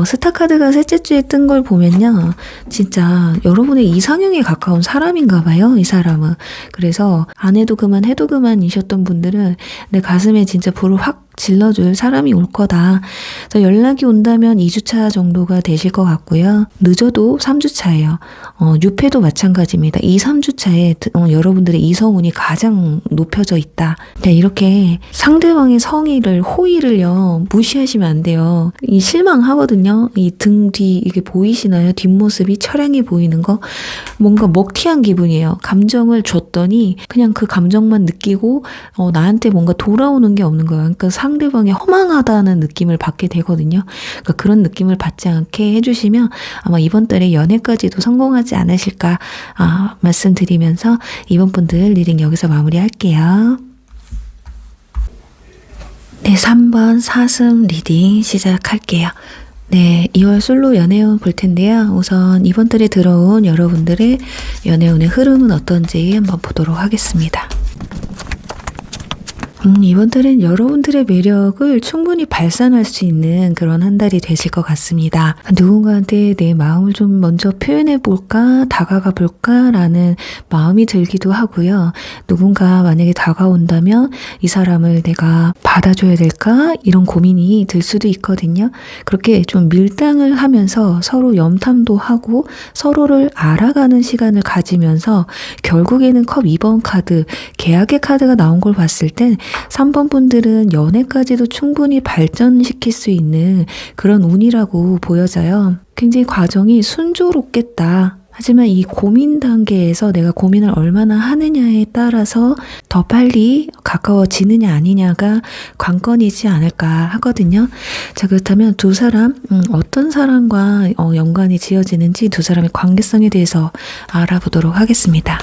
스타카드가 셋째 주에 뜬 걸 보면요. 진짜 여러분의 이상형에 가까운 사람인가 봐요, 이 사람은. 그래서 안 해도 그만 해도 그만이셨던 분들은 내 가슴에 진짜 불을 확 질러줄 사람이 올 거다. 그래서 연락이 온다면 2주차 정도가 되실 것 같고요. 늦어도 3주차예요. 유패도 마찬가지입니다. 2, 3주차에 여러분들의 이성운이 가장 높여져 있다. 이렇게 상대방의 성의를, 호의를요, 무시하시면 안 돼요. 이 실망하거든요. 이 등 뒤, 이게 보이시나요? 뒷모습이 처량해 보이는 거? 뭔가 먹튀한 기분이에요. 감정을 줬더니 그냥 그 감정만 느끼고 나한테 뭔가 돌아오는 게 없는 거예요. 그러니까 상대방이 허망하다는 느낌을 받게 되거든요. 그러니까 그런 느낌을 받지 않게 해주시면 아마 이번 달에 연애까지도 성공하지 않으실까 말씀드리면서 이번 분들 리딩 여기서 마무리할게요. 네, 3번 사슴 리딩 시작할게요. 네, 2월 솔로 연애운 볼 텐데요. 우선 이번 달에 들어온 여러분들의 연애운의 흐름은 어떤지 한번 보도록 하겠습니다. 이번 달은 여러분들의 매력을 충분히 발산할 수 있는 그런 한 달이 되실 것 같습니다. 누군가한테 내 마음을 좀 먼저 표현해 볼까, 다가가 볼까 라는 마음이 들기도 하고요. 누군가 만약에 다가온다면 이 사람을 내가 받아줘야 될까? 이런 고민이 들 수도 있거든요. 그렇게 좀 밀당을 하면서 서로 염탐도 하고 서로를 알아가는 시간을 가지면서 결국에는 컵 2번 카드, 계약의 카드가 나온 걸 봤을 땐 3번 분들은 연애까지도 충분히 발전시킬 수 있는 그런 운이라고 보여져요. 굉장히 과정이 순조롭겠다. 하지만 이 고민 단계에서 내가 고민을 얼마나 하느냐에 따라서 더 빨리 가까워지느냐 아니냐가 관건이지 않을까 하거든요. 자, 그렇다면 두 사람 어떤 사람과 연관이 지어지는지 두 사람의 관계성에 대해서 알아보도록 하겠습니다.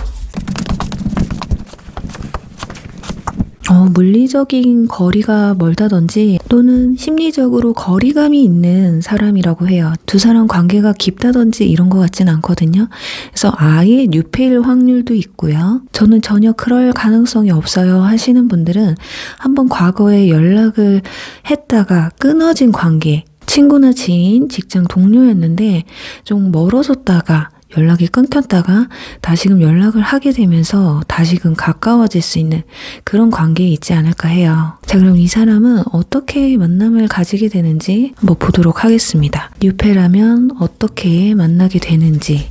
물리적인 거리가 멀다든지 또는 심리적으로 거리감이 있는 사람이라고 해요. 두 사람 관계가 깊다든지 이런 것 같진 않거든요. 그래서 아예 뉴페일 확률도 있고요. 저는 전혀 그럴 가능성이 없어요 하시는 분들은 한번 과거에 연락을 했다가 끊어진 관계, 친구나 지인, 직장 동료였는데 좀 멀어졌다가 연락이 끊겼다가 다시금 연락을 하게 되면서 다시금 가까워질 수 있는 그런 관계에 있지 않을까 해요. 자, 그럼 이 사람은 어떻게 만남을 가지게 되는지 한번 보도록 하겠습니다. 뉴페라면 어떻게 만나게 되는지,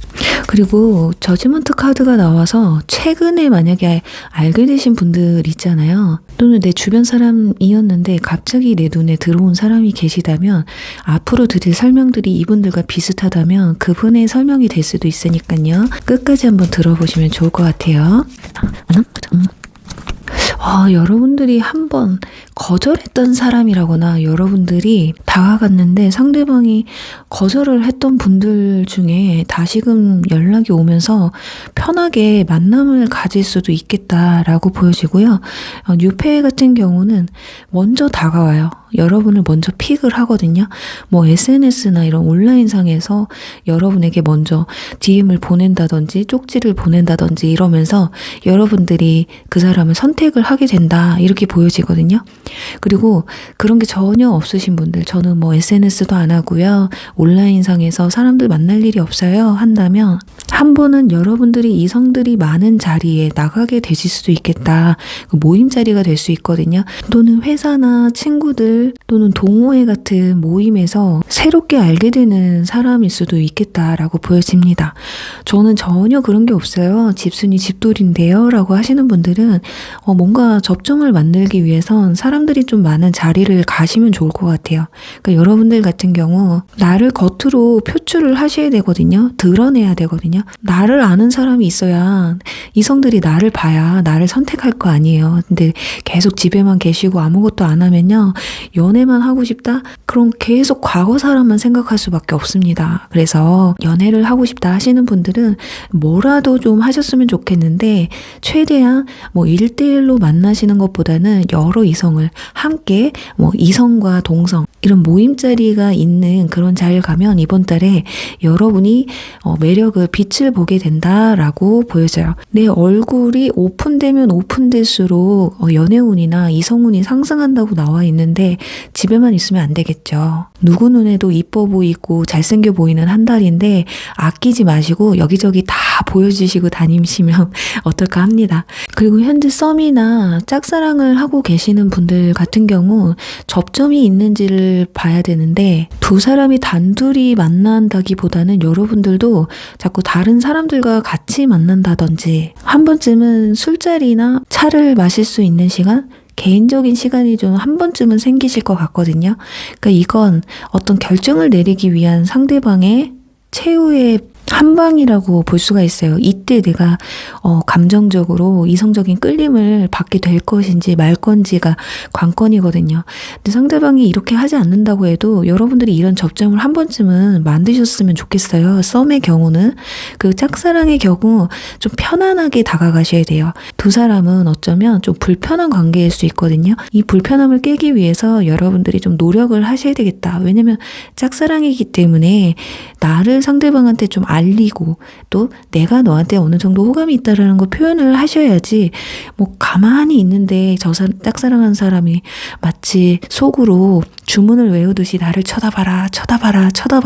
그리고 저지먼트 카드가 나와서 최근에 만약에 알게 되신 분들 있잖아요. 또는 내 주변 사람이었는데 갑자기 내 눈에 들어온 사람이 계시다면 앞으로 드릴 설명들이 이분들과 비슷하다면 그분의 설명이 될 수도 있으니까요. 끝까지 한번 들어보시면 좋을 것 같아요. 여러분들이 한번 거절했던 사람이라거나 여러분들이 다가갔는데 상대방이 거절을 했던 분들 중에 다시금 연락이 오면서 편하게 만남을 가질 수도 있겠다라고 보여지고요. 뉴페 같은 경우는 먼저 다가와요. 여러분을 먼저 픽을 하거든요. 뭐 SNS나 이런 온라인상에서 여러분에게 먼저 DM을 보낸다든지 쪽지를 보낸다든지 이러면서 여러분들이 그 사람을 선택을 하게 된다 이렇게 보여지거든요. 그리고 그런 게 전혀 없으신 분들, 저는 뭐 SNS도 안 하고요, 온라인상에서 사람들 만날 일이 없어요 한다면 한 번은 여러분들이 이성들이 많은 자리에 나가게 되실 수도 있겠다. 모임 자리가 될 수 있거든요. 또는 회사나 친구들 또는 동호회 같은 모임에서 새롭게 알게 되는 사람일 수도 있겠다라고 보여집니다. 저는 전혀 그런 게 없어요. 집순이 집돌인데요 라고 하시는 분들은 뭔가 접점을 만들기 위해선 사람들이 좀 많은 자리를 가시면 좋을 것 같아요. 그러니까 여러분들 같은 경우 나를 겉으로 표출을 하셔야 되거든요. 드러내야 되거든요. 나를 아는 사람이 있어야 이성들이 나를 봐야 나를 선택할 거 아니에요. 근데 계속 집에만 계시고 아무것도 안 하면요, 연애만 하고 싶다? 그럼 계속 과거 사람만 생각할 수밖에 없습니다. 그래서 연애를 하고 싶다 하시는 분들은 뭐라도 좀 하셨으면 좋겠는데 최대한 뭐 1대1로 만나시는 것보다는 여러 이성을 함께 이성과 동성 이런 모임 자리가 있는 그런 자리를 가면 이번 달에 여러분이 매력을 빛을 보게 된다라고 보여져요. 내 얼굴이 오픈되면 오픈될수록 연애운이나 이성운이 상승한다고 나와 있는데 집에만 있으면 안 되겠죠. 누구 눈에도 이뻐 보이고 잘생겨 보이는 한 달인데 아끼지 마시고 여기저기 다 보여주시고 다니시면 어떨까 합니다. 그리고 현재 썸이나 짝사랑을 하고 계시는 분들 같은 경우 접점이 있는지를 봐야 되는데 두 사람이 단둘이 만난다기보다는 여러분들도 자꾸 다른 사람들과 같이 만난다든지 한 번쯤은 술자리나 차를 마실 수 있는 시간, 개인적인 시간이 좀 한 번쯤은 생기실 것 같거든요. 그러니까 이건 어떤 결정을 내리기 위한 상대방의 최후의 한 방이라고 볼 수가 있어요. 이때 내가 감정적으로 이성적인 끌림을 받게 될 것인지 말 건지가 관건이거든요. 근데 상대방이 이렇게 하지 않는다고 해도 여러분들이 이런 접점을 한 번쯤은 만드셨으면 좋겠어요. 썸의 경우는. 그 짝사랑의 경우 좀 편안하게 다가가셔야 돼요. 두 사람은 어쩌면 좀 불편한 관계일 수 있거든요. 이 불편함을 깨기 위해서 여러분들이 좀 노력을 하셔야 되겠다. 왜냐면 짝사랑이기 때문에 나를 상대방한테 좀 알리고 또 내가 너한테 어느 정도 호감이 있다라는 거 표현을 하셔야지 가만히 있는데 저 짝사랑한 사람이 마치 속으로 주문을 외우듯이 나를 쳐다봐라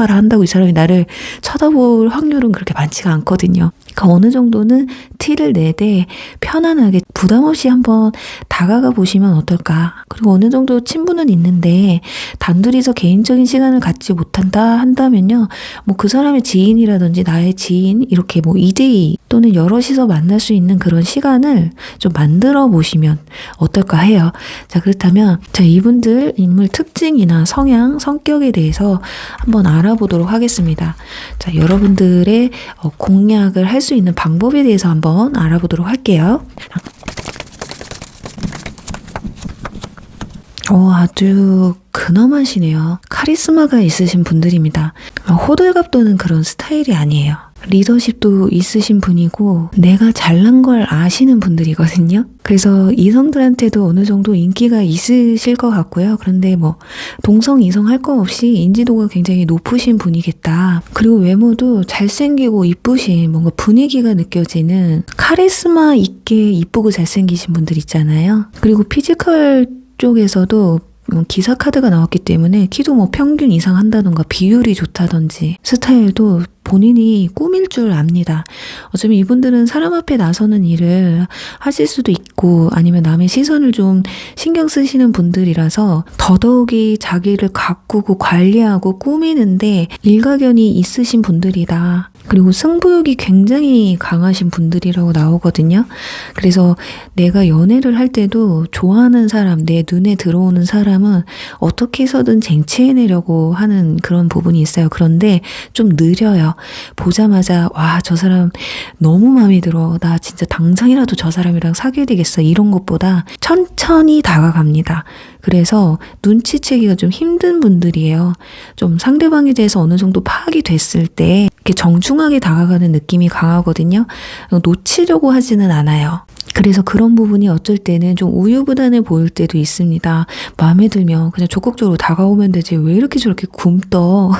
한다고 이 사람이 나를 쳐다볼 확률은 그렇게 많지가 않거든요. 그러니까 어느 정도는 티를 내되 편안하게 부담 없이 한번 다가가 보시면 어떨까. 그리고 어느 정도 친분은 있는데 단둘이서 개인적인 시간을 갖지 못한다 한다면요, 그 사람의 지인이라든지 나의 지인 이렇게 2대2 또는 여럿이서 만날 수 있는 그런 시간을 좀 만들어 보시면 어떨까 해요. 자, 그렇다면 이분들 인물 특징 특징이나 성향, 성격에 대해서 한번 알아보도록 하겠습니다. 자, 여러분들의 공략을 할 수 있는 방법에 대해서 한번 알아보도록 할게요. 아주 근엄하시네요. 카리스마가 있으신 분들입니다. 호들갑 도는 그런 스타일이 아니에요. 리더십도 있으신 분이고 내가 잘난 걸 아시는 분들이거든요. 그래서 이성들한테도 어느 정도 인기가 있으실 것 같고요. 그런데 동성 이성 할 거 없이 인지도가 굉장히 높으신 분이겠다. 그리고 외모도 잘생기고 이쁘신 뭔가 분위기가 느껴지는 카리스마 있게 이쁘고 잘생기신 분들 있잖아요. 그리고 피지컬 쪽에서도 기사 카드가 나왔기 때문에 키도 평균 이상 한다던가 비율이 좋다던지 스타일도 본인이 꾸밀 줄 압니다. 어쩌면 이분들은 사람 앞에 나서는 일을 하실 수도 있고 아니면 남의 시선을 좀 신경 쓰시는 분들이라서 더더욱이 자기를 가꾸고 관리하고 꾸미는데 일가견이 있으신 분들이다. 그리고 승부욕이 굉장히 강하신 분들이라고 나오거든요. 그래서 내가 연애를 할 때도 좋아하는 사람, 내 눈에 들어오는 사람은 어떻게 해서든 쟁취해내려고 하는 그런 부분이 있어요. 그런데 좀 느려요. 보자마자 와, 저 사람 너무 마음에 들어. 나 진짜 당장이라도 저 사람이랑 사귀어야 되겠어. 이런 것보다 천천히 다가갑니다. 그래서 눈치채기가 좀 힘든 분들이에요. 좀 상대방에 대해서 어느 정도 파악이 됐을 때 이렇게 정중하게 다가가는 느낌이 강하거든요. 놓치려고 하지는 않아요. 그래서 그런 부분이 어쩔 때는 좀 우유부단해 보일 때도 있습니다. 마음에 들면 그냥 적극적으로 다가오면 되지 왜 이렇게 저렇게 굼떠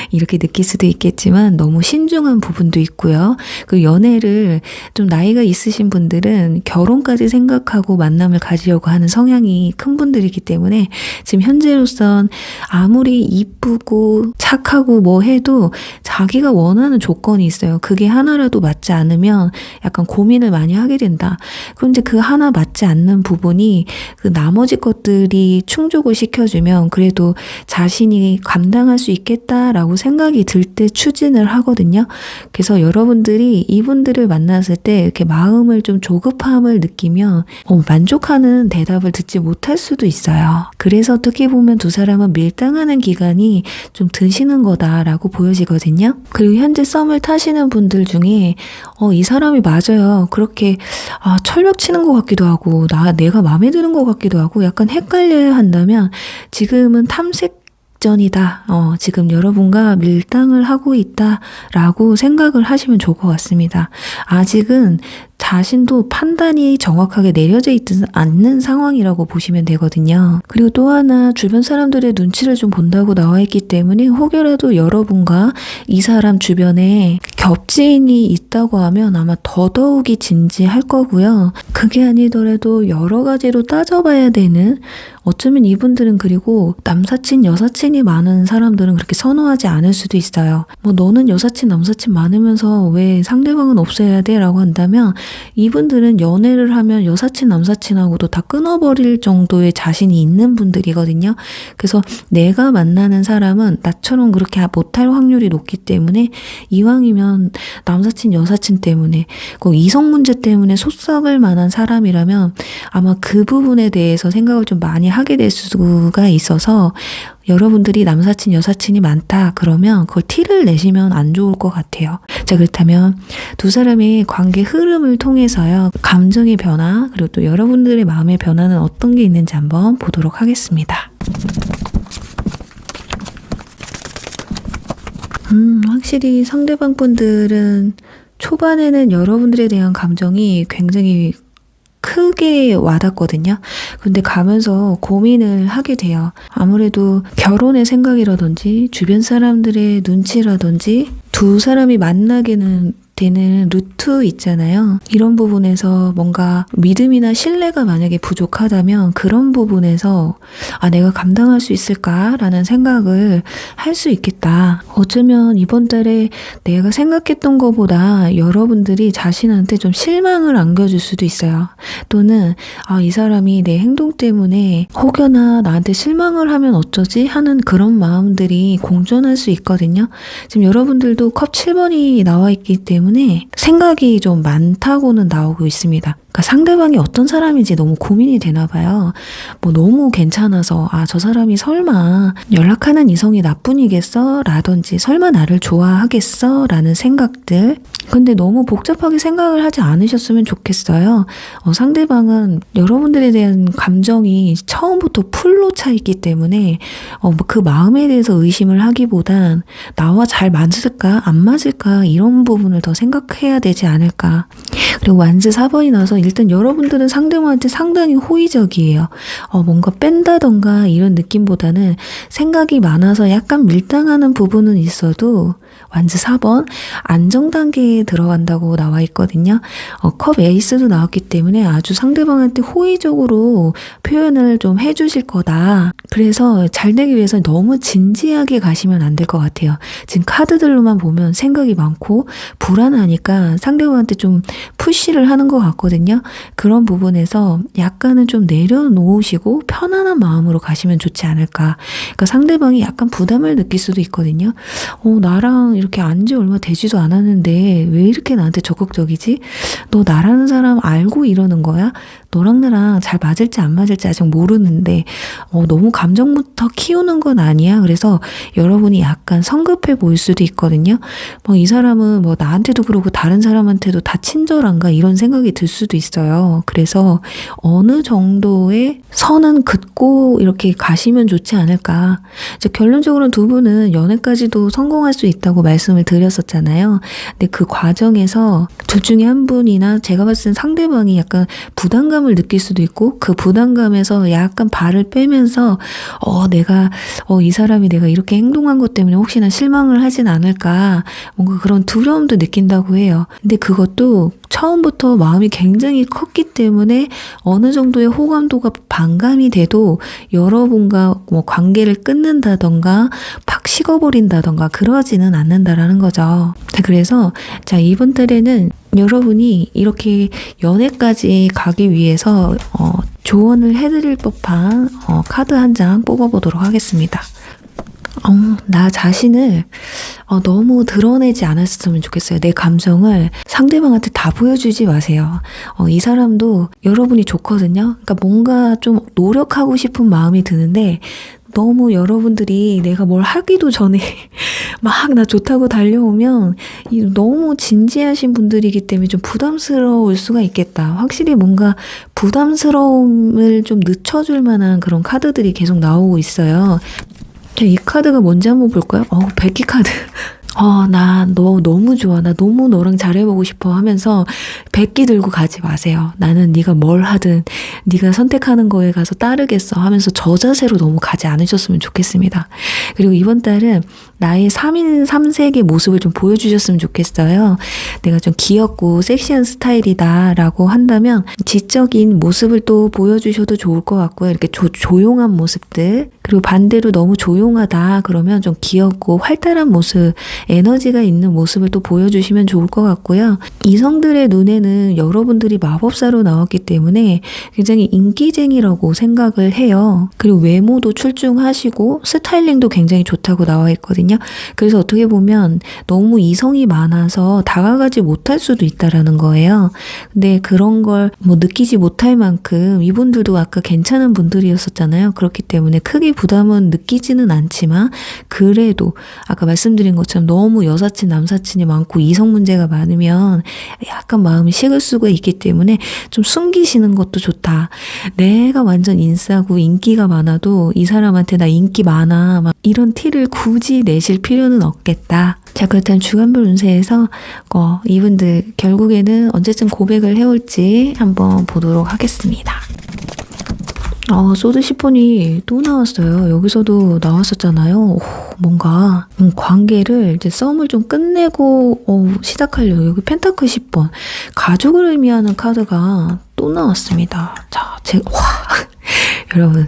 이렇게 느낄 수도 있겠지만 너무 신중한 부분도 있고요. 그 연애를 좀 나이가 있으신 분들은 결혼까지 생각하고 만남을 가지려고 하는 성향이 큰 분들이기 때문에 지금 현재로선 아무리 이쁘고 착하고 뭐 해도 자기가 원하는 조건이 있어요. 그게 하나라도 맞지 않으면 약간 고민을 많이 하게 된다. 그런데 그 하나 맞지 않는 부분이 그 나머지 것들이 충족을 시켜주면 그래도 자신이 감당할 수 있겠다라고 생각이 들 때 추진을 하거든요. 그래서 여러분들이 이분들을 만났을 때 이렇게 마음을 좀 조급함을 느끼면 만족하는 대답을 듣지 못할 수도 있어요. 그래서 어떻게 보면 두 사람은 밀당하는 기간이 좀 드시는 거다라고 보여지거든요. 그리고 현재 썸을 타시는 분들 중에 이 사람이 맞아요. 그렇게 철벽 치는 것 같기도 하고 내가 마음에 드는 것 같기도 하고 약간 헷갈려야 한다면 지금은 탐색전이다. 지금 여러분과 밀당을 하고 있다라고 생각을 하시면 좋을 것 같습니다. 아직은 자신도 판단이 정확하게 내려져 있지 않는 상황이라고 보시면 되거든요. 그리고 또 하나 주변 사람들의 눈치를 좀 본다고 나와 있기 때문에 혹여라도 여러분과 이 사람 주변에 겹지인이 있다고 하면 아마 더더욱이 진지할 거고요. 그게 아니더라도 여러 가지로 따져봐야 되는 어쩌면 이분들은 그리고 남사친, 여사친이 많은 사람들은 그렇게 선호하지 않을 수도 있어요. 너는 여사친, 남사친 많으면서 왜 상대방은 없어야 돼? 라고 한다면 이분들은 연애를 하면 여사친, 남사친하고도 다 끊어버릴 정도의 자신이 있는 분들이거든요. 그래서 내가 만나는 사람은 나처럼 그렇게 못할 확률이 높기 때문에 이왕이면 남사친, 여사친 때문에 그 이성 문제 때문에 속썩을 만한 사람이라면 아마 그 부분에 대해서 생각을 좀 많이 하게 될 수가 있어서 여러분들이 남사친, 여사친이 많다 그러면 그걸 티를 내시면 안 좋을 것 같아요. 자, 그렇다면 두 사람의 관계 흐름을 통해서요. 감정의 변화 그리고 또 여러분들의 마음의 변화는 어떤 게 있는지 한번 보도록 하겠습니다. 확실히 상대방 분들은 초반에는 여러분들에 대한 감정이 굉장히 크게 와닿거든요. 근데 가면서 고민을 하게 돼요. 아무래도 결혼의 생각이라든지 주변 사람들의 눈치라든지 두 사람이 만나게는 되는 루트 있잖아요. 이런 부분에서 뭔가 믿음이나 신뢰가 만약에 부족하다면 그런 부분에서 내가 감당할 수 있을까라는 생각을 할 수 있겠다. 어쩌면 이번 달에 내가 생각했던 것보다 여러분들이 자신한테 좀 실망을 안겨줄 수도 있어요. 또는 이 사람이 내 행동 때문에 혹여나 나한테 실망을 하면 어쩌지? 하는 그런 마음들이 공존할 수 있거든요. 지금 여러분들도 컵 7번이 나와 있기 때문에 생각이 좀 많다고는 나오고 있습니다. 그러니까 상대방이 어떤 사람인지 너무 고민이 되나 봐요. 뭐 너무 괜찮아서 저 사람이 설마 연락하는 이성이 나뿐이겠어? 라든지 설마 나를 좋아하겠어? 라는 생각들. 근데 너무 복잡하게 생각을 하지 않으셨으면 좋겠어요. 상대방은 여러분들에 대한 감정이 처음부터 풀로 차 있기 때문에 그 마음에 대해서 의심을 하기보단 나와 잘 맞을까? 안 맞을까? 이런 부분을 더 생각해야 되지 않을까. 그리고 완즈 4번이 나서 일단 여러분들은 상대방한테 상당히 호의적이에요. 뭔가 뺀다던가 이런 느낌보다는 생각이 많아서 약간 밀당하는 부분은 있어도 완즈 4번 안정 단계에 들어간다고 나와 있거든요. 컵 에이스도 나왔기 때문에 아주 상대방한테 호의적으로 표현을 좀 해주실 거다. 그래서 잘 되기 위해서 너무 진지하게 가시면 안 될 것 같아요. 지금 카드들로만 보면 생각이 많고 불안하니까 상대방한테 좀 푸시를 하는 것 같거든요. 그런 부분에서 약간은 좀 내려놓으시고 편안한 마음으로 가시면 좋지 않을까. 그러니까 상대방이 약간 부담을 느낄 수도 있거든요. 나랑 이렇게 안 지 얼마 되지도 않았는데 왜 이렇게 나한테 적극적이지? 너 나라는 사람 알고 이러는 거야? 너랑 나랑 잘 맞을지 안 맞을지 아직 모르는데 너무 감정부터 키우는 건 아니야. 그래서 여러분이 약간 성급해 보일 수도 있거든요. 이 사람은 나한테도 그러고 다른 사람한테도 다 친절한가 이런 생각이 들 수도 있어요. 그래서 어느 정도의 선은 긋고 이렇게 가시면 좋지 않을까. 이제 결론적으로는 두 분은 연애까지도 성공할 수 있다고 말씀을 드렸었잖아요. 근데 그 과정에서 둘 중에 한 분이나 제가 봤을 땐 상대방이 약간 부담감을 느낄 수도 있고 그 부담감에서 약간 발을 빼면서 내가 이 사람이 내가 이렇게 행동한 것 때문에 혹시나 실망을 하진 않을까 뭔가 그런 두려움도 느낀다고 해요. 근데 그것도 처음부터 마음이 굉장히 컸기 때문에 어느 정도의 호감도가 반감이 돼도 여러분과 관계를 끊는다던가 팍 식어버린다던가 그러지는 않는다라는 거죠. 그래서 이번 달에는 여러분이 이렇게 연애까지 가기 위해서 조언을 해드릴 법한 카드 한 장 뽑아보도록 하겠습니다. 나 자신을 너무 드러내지 않았으면 좋겠어요. 내 감정을 상대방한테 다 보여주지 마세요. 이 사람도 여러분이 좋거든요. 그러니까 뭔가 좀 노력하고 싶은 마음이 드는데 너무 여러분들이 내가 뭘 하기도 전에 막 나 좋다고 달려오면 너무 진지하신 분들이기 때문에 좀 부담스러울 수가 있겠다. 확실히 뭔가 부담스러움을 좀 늦춰줄 만한 그런 카드들이 계속 나오고 있어요. 이 카드가 뭔지 한번 볼까요? 백기 카드. 나 너 너무 좋아. 나 너무 너랑 잘해보고 싶어 하면서 백기 들고 가지 마세요. 나는 네가 뭘 하든 네가 선택하는 거에 가서 따르겠어 하면서 저 자세로 너무 가지 않으셨으면 좋겠습니다. 그리고 이번 달은 나의 3인 3색의 모습을 좀 보여주셨으면 좋겠어요. 내가 좀 귀엽고 섹시한 스타일이다 라고 한다면 지적인 모습을 또 보여주셔도 좋을 것 같고요. 이렇게 조용한 모습들. 그리고 반대로 너무 조용하다 그러면 좀 귀엽고 활달한 모습, 에너지가 있는 모습을 또 보여주시면 좋을 것 같고요. 이성들의 눈에는 여러분들이 마법사로 나왔기 때문에 굉장히 인기쟁이라고 생각을 해요. 그리고 외모도 출중하시고 스타일링도 굉장히 좋다고 나와 있거든요. 그래서 어떻게 보면 너무 이성이 많아서 다가가지 못할 수도 있다라는 거예요. 근데 그런 걸 느끼지 못할 만큼 이분들도 아까 괜찮은 분들이었었잖아요. 그렇기 때문에 크게 부담은 느끼지는 않지만 그래도 아까 말씀드린 것처럼 너무 여사친 남사친이 많고 이성 문제가 많으면 약간 마음이 식을 수가 있기 때문에 좀 숨기시는 것도 좋다. 내가 완전 인싸고 인기가 많아도 이 사람한테 나 인기 많아 막 이런 티를 굳이 내실 필요는 없겠다. 자, 그렇다면 주간별 운세에서 이분들 결국에는 언제쯤 고백을 해올지 한번 보도록 하겠습니다. 소드 시폰이 또 나왔어요. 여기서도 나왔었잖아요. 뭔가 관계를 이제 썸을 좀 끝내고 시작하려고. 여기 펜타클 10번 가족을 의미하는 카드가 또 나왔습니다. 자, 여러분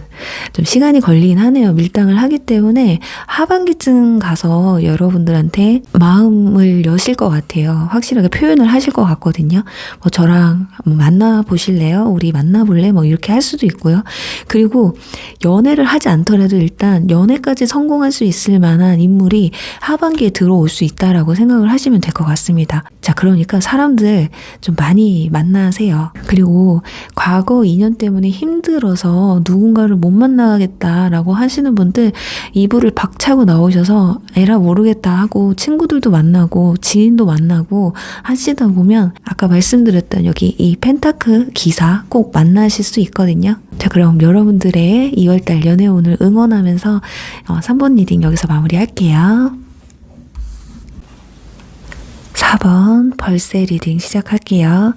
좀 시간이 걸리긴 하네요. 밀당을 하기 때문에 하반기쯤 가서 여러분들한테 마음을 여실 것 같아요. 확실하게 표현을 하실 것 같거든요. 뭐 저랑 뭐 만나보실래요? 우리 만나볼래? 뭐 이렇게 할 수도 있고요. 그리고 연애를 하지 않더라도 일단 연애까지 성공할 수 있을 만한 인물이 하반기에 들어올 수 있다라고 생각을 하시면 될 것 같습니다. 자, 그러니까 사람들 좀 많이 만나세요. 그리고 과거 인연 때문에 힘들어서 누군가를 못 만나겠다라고 하시는 분들 이불을 박차고 나오셔서 에라 모르겠다 하고 친구들도 만나고 지인도 만나고 하시다 보면 아까 말씀드렸던 여기 이 펜타클 기사 꼭 만나실 수 있거든요. 자, 그럼 여러분들의 2월달 연애운을 응원하면서 3번 리딩 여기서 마무리할게요. 4번 벌새 리딩 시작할게요.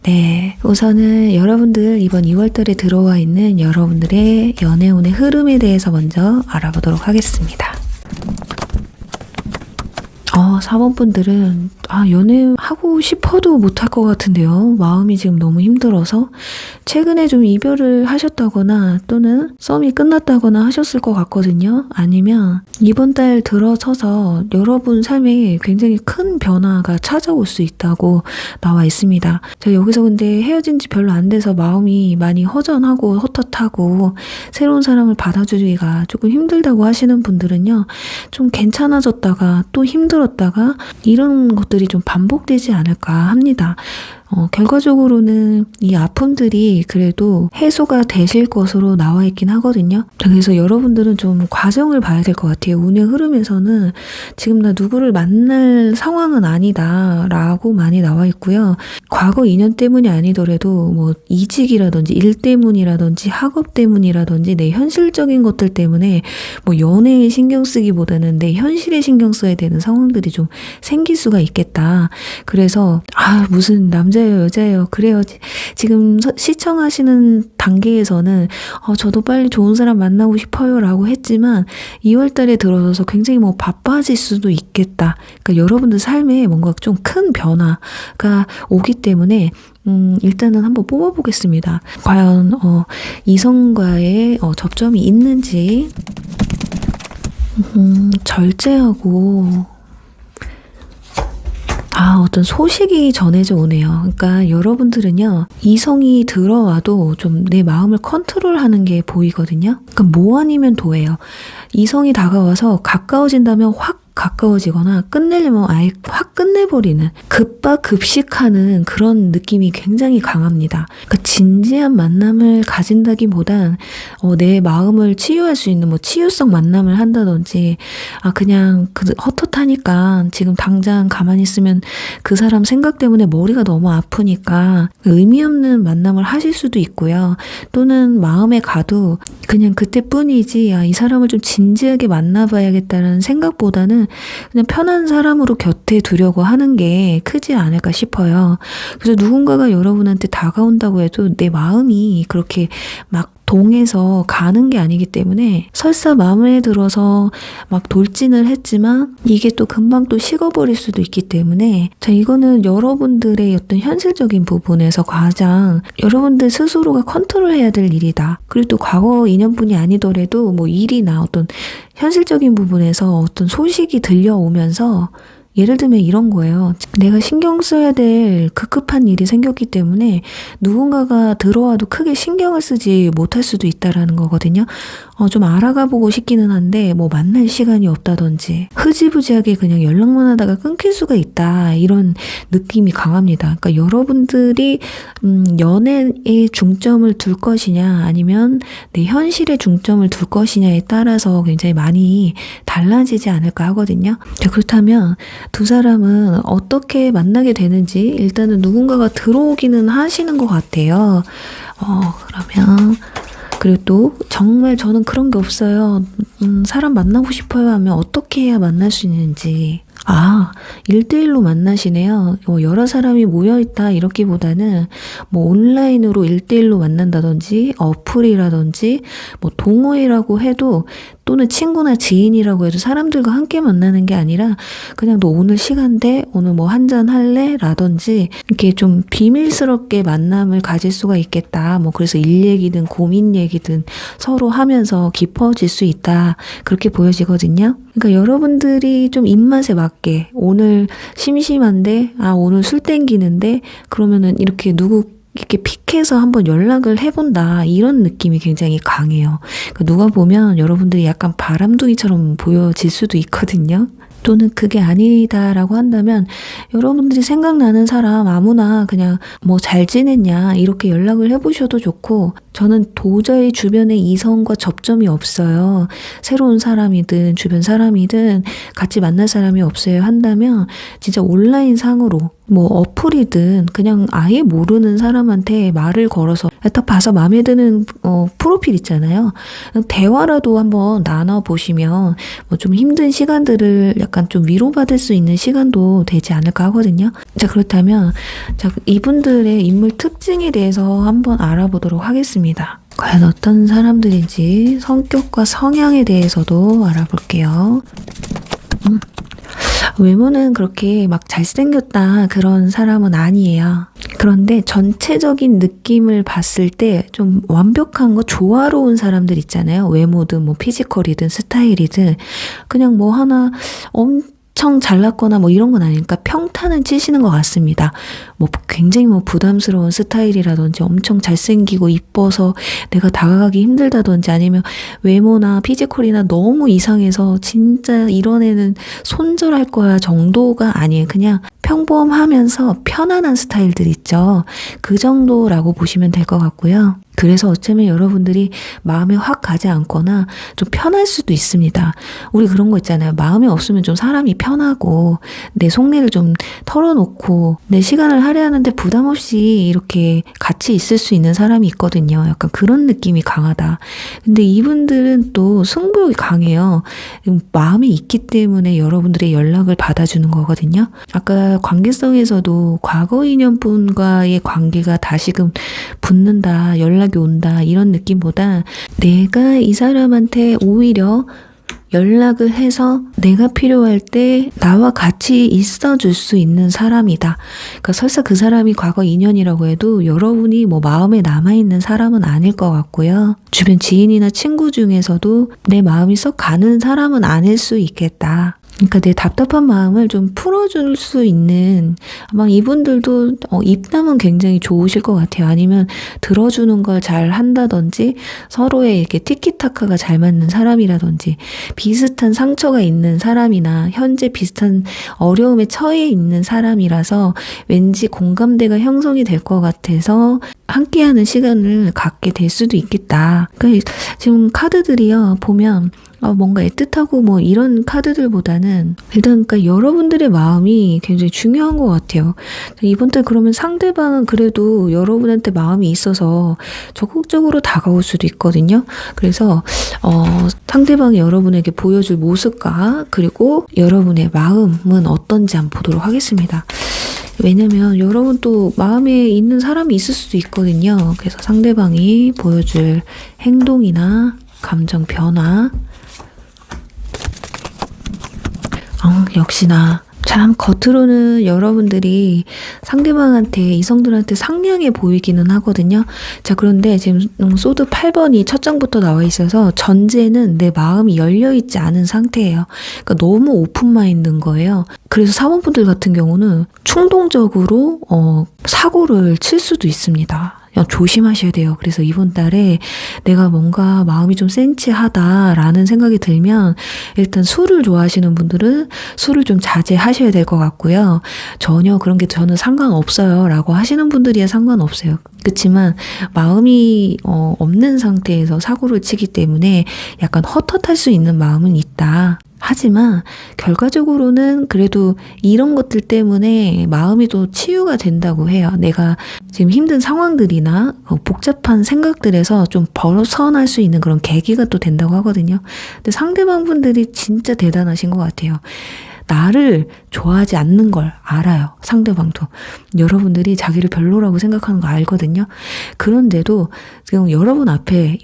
네, 우선은 여러분들 이번 2월달에 들어와 있는 여러분들의 연애운의 흐름에 대해서 먼저 알아보도록 하겠습니다. 4번 분들은 연애하고 싶어도 못할 것 같은데요. 마음이 지금 너무 힘들어서 최근에 좀 이별을 하셨다거나 또는 썸이 끝났다거나 하셨을 것 같거든요. 아니면 이번 달 들어서서 여러분 삶에 굉장히 큰 변화가 찾아올 수 있다고 나와 있습니다. 자, 여기서 근데 헤어진 지 별로 안 돼서 마음이 많이 허전하고 헛헛하고 새로운 사람을 받아주기가 조금 힘들다고 하시는 분들은요. 좀 괜찮아졌다가 또 힘들었다가 이런 것들이 좀 반복되지 않을까 합니다. 결과적으로는 이 아픔들이 그래도 해소가 되실 것으로 나와 있긴 하거든요. 그래서 여러분들은 좀 과정을 봐야 될 것 같아요. 운의 흐름에서는 지금 나 누구를 만날 상황은 아니다 라고 많이 나와 있고요. 과거 인연 때문이 아니더라도 뭐 이직이라든지 일 때문이라든지 학업 때문이라든지 내 현실적인 것들 때문에 뭐 연애에 신경 쓰기보다는 내 현실에 신경 써야 되는 상황들이 좀 생길 수가 있겠다. 그래서 무슨 남자예요 여자예요 그래요. 지금 시청하시는 단계에서는 저도 빨리 좋은 사람 만나고 싶어요 라고 했지만 2월달에 들어서서 굉장히 뭐 바빠질 수도 있겠다. 그러니까 여러분들 삶에 뭔가 좀 큰 변화가 오기 때문에 일단은 한번 뽑아보겠습니다. 과연 이성과의 접점이 있는지. 절제하고 어떤 소식이 전해져 오네요. 그러니까 여러분들은요, 이성이 들어와도 좀 내 마음을 컨트롤하는 게 보이거든요. 그러니까 뭐 아니면 도예요. 이성이 다가와서 가까워진다면 확 가까워지거나 끝내려면 아예 확 끝내버리는 급박급식하는 그런 느낌이 굉장히 강합니다. 그러니까 진지한 만남을 가진다기보단 내 마음을 치유할 수 있는 뭐 치유성 만남을 한다든지 그냥 헛헛하니까 지금 당장 가만히 있으면 그 사람 생각 때문에 머리가 너무 아프니까 의미 없는 만남을 하실 수도 있고요. 또는 마음에 가도 그냥 그때뿐이지 이 사람을 좀 진지하게 만나봐야겠다는 생각보다는 그냥 편한 사람으로 곁에 두려고 하는 게 크지 않을까 싶어요. 그래서 누군가가 여러분한테 다가온다고 해도 내 마음이 그렇게 막 동해서 가는 게 아니기 때문에 설사 마음에 들어서 막 돌진을 했지만 이게 또 금방 또 식어버릴 수도 있기 때문에 자, 이거는 여러분들의 어떤 현실적인 부분에서 가장 여러분들 스스로가 컨트롤해야 될 일이다. 그리고 또 과거 인연뿐이 아니더라도 뭐 일이나 어떤 현실적인 부분에서 어떤 소식이 들려오면서 예를 들면 이런 거예요. 내가 신경 써야 될 급급한 일이 생겼기 때문에 누군가가 들어와도 크게 신경을 쓰지 못할 수도 있다라는 거거든요. 좀 알아가 보고 싶기는 한데 뭐 만날 시간이 없다든지 흐지부지하게 그냥 연락만 하다가 끊길 수가 있다. 이런 느낌이 강합니다. 그러니까 여러분들이 연애에 중점을 둘 것이냐 아니면 내 현실에 중점을 둘 것이냐에 따라서 굉장히 많이 달라지지 않을까 하거든요. 그렇다면 두 사람은 어떻게 만나게 되는지 일단은 누군가가 들어오기는 하시는 것 같아요. 그러면 그리고 또 정말 저는 그런 게 없어요. 사람 만나고 싶어요 하면 어떻게 해야 만날 수 있는지. 1대1로 만나시네요. 여러 사람이 모여있다 이렇기보다는 뭐 온라인으로 1대1로 만난다든지 어플이라든지 뭐 동호회라고 해도 또는 친구나 지인이라고 해도 사람들과 함께 만나는 게 아니라 그냥 너 오늘 시간 돼? 오늘 뭐 한잔 할래? 라든지 이렇게 좀 비밀스럽게 만남을 가질 수가 있겠다. 뭐 그래서 일 얘기든 고민 얘기든 서로 하면서 깊어질 수 있다. 그렇게 보여지거든요. 그러니까 여러분들이 좀 입맛에 맞게 오늘 심심한데 오늘 술 땡기는데 그러면은 이렇게 이렇게 픽해서 한번 연락을 해본다. 이런 느낌이 굉장히 강해요. 그러니까 누가 보면 여러분들이 약간 바람둥이처럼 보여질 수도 있거든요. 또는 그게 아니다라고 한다면 여러분들이 생각나는 사람 아무나 그냥 뭐 잘 지냈냐 이렇게 연락을 해보셔도 좋고, 저는 도저히 주변에 이성과 접점이 없어요. 새로운 사람이든 주변 사람이든 같이 만날 사람이 없어요 한다면 진짜 온라인 상으로 뭐 어플이든 그냥 아예 모르는 사람한테 말을 걸어서 딱 봐서 마음에 드는 프로필 있잖아요. 대화라도 한번 나눠보시면 뭐 좀 힘든 시간들을 약간 좀 위로받을 수 있는 시간도 되지 않을까 하거든요. 자, 그렇다면 이분들의 인물 특징에 대해서 한번 알아보도록 하겠습니다. 과연 어떤 사람들인지 성격과 성향에 대해서도 알아볼게요. 외모는 그렇게 막 잘생겼다 그런 사람은 아니에요. 그런데 전체적인 느낌을 봤을 때 좀 완벽한 거 조화로운 사람들 있잖아요. 외모든 뭐 피지컬이든 스타일이든 그냥 뭐 하나 엄청 잘났거나 뭐 이런 건 아니니까 평탄은 치시는 것 같습니다. 뭐 굉장히 뭐 부담스러운 스타일이라든지 엄청 잘생기고 이뻐서 내가 다가가기 힘들다든지 아니면 외모나 피지컬이나 너무 이상해서 진짜 이런 애는 손절할 거야 정도가 아니에요. 그냥 평범하면서 편안한 스타일들 있죠. 그 정도라고 보시면 될 것 같고요. 그래서 어쩌면 여러분들이 마음에 확 가지 않거나 좀 편할 수도 있습니다. 우리 그런 거 있잖아요. 마음에 없으면 좀 사람이 편하고 내 속내를 좀 털어놓고 내 시간을 할애하는데 부담 없이 이렇게 같이 있을 수 있는 사람이 있거든요. 약간 그런 느낌이 강하다. 근데 이분들은 또 승부욕이 강해요. 마음이 있기 때문에 여러분들의 연락을 받아주는 거거든요. 아까 관계성에서도 과거 인연분과의 관계가 다시금 붙는다, 연락이 온다 이런 느낌보다 내가 이 사람한테 오히려 연락을 해서 내가 필요할 때 나와 같이 있어줄 수 있는 사람이다. 그러니까 설사 그 사람이 과거 인연이라고 해도 여러분이 뭐 마음에 남아있는 사람은 아닐 것 같고요. 주변 지인이나 친구 중에서도 내 마음이 썩 가는 사람은 아닐 수 있겠다. 그러니까 내 답답한 마음을 좀 풀어줄 수 있는, 아마 이분들도 입담은 굉장히 좋으실 것 같아요. 아니면 들어주는 걸 잘 한다든지 서로의 이렇게 티키타카가 잘 맞는 사람이라든지 비슷한 상처가 있는 사람이나 현재 비슷한 어려움에 처해 있는 사람이라서 왠지 공감대가 형성이 될 것 같아서 함께하는 시간을 갖게 될 수도 있겠다. 그러니까 지금 카드들이요 보면 뭔가 애틋하고 뭐 이런 카드들보다는 일단 그러니까 여러분들의 마음이 굉장히 중요한 것 같아요. 이번 달 그러면 상대방은 그래도 여러분한테 마음이 있어서 적극적으로 다가올 수도 있거든요. 그래서 상대방이 여러분에게 보여줄 모습과 그리고 여러분의 마음은 어떤지 한번 보도록 하겠습니다. 왜냐면 여러분 또 마음에 있는 사람이 있을 수도 있거든요. 그래서 상대방이 보여줄 행동이나 감정 변화, 역시나 참 겉으로는 여러분들이 상대방한테 이성들한테 상냥해 보이기는 하거든요. 자, 그런데 지금 소드 8번이 첫 장부터 나와 있어서 전제는 내 마음이 열려있지 않은 상태예요. 그러니까 너무 오픈마인드인 거예요. 그래서 사모분들 같은 경우는 충동적으로 사고를 칠 수도 있습니다. 조심하셔야 돼요. 그래서 이번 달에 내가 뭔가 마음이 좀 센치하다라는 생각이 들면 일단 술을 좋아하시는 분들은 술을 좀 자제하셔야 될 것 같고요. 전혀 그런 게 저는 상관없어요 라고 하시는 분들이야 상관없어요. 그렇지만 마음이 없는 상태에서 사고를 치기 때문에 약간 헛헛할 수 있는 마음은 있다. 하지만 결과적으로는 그래도 이런 것들 때문에 마음이 또 치유가 된다고 해요. 내가 지금 힘든 상황들이나 복잡한 생각들에서 좀 벗어날 수 있는 그런 계기가 또 된다고 하거든요. 근데 상대방 분들이 진짜 대단하신 것 같아요. 나를 좋아하지 않는 걸 알아요. 상대방도. 여러분들이 자기를 별로라고 생각하는 거 알거든요. 그런데도 지금 여러분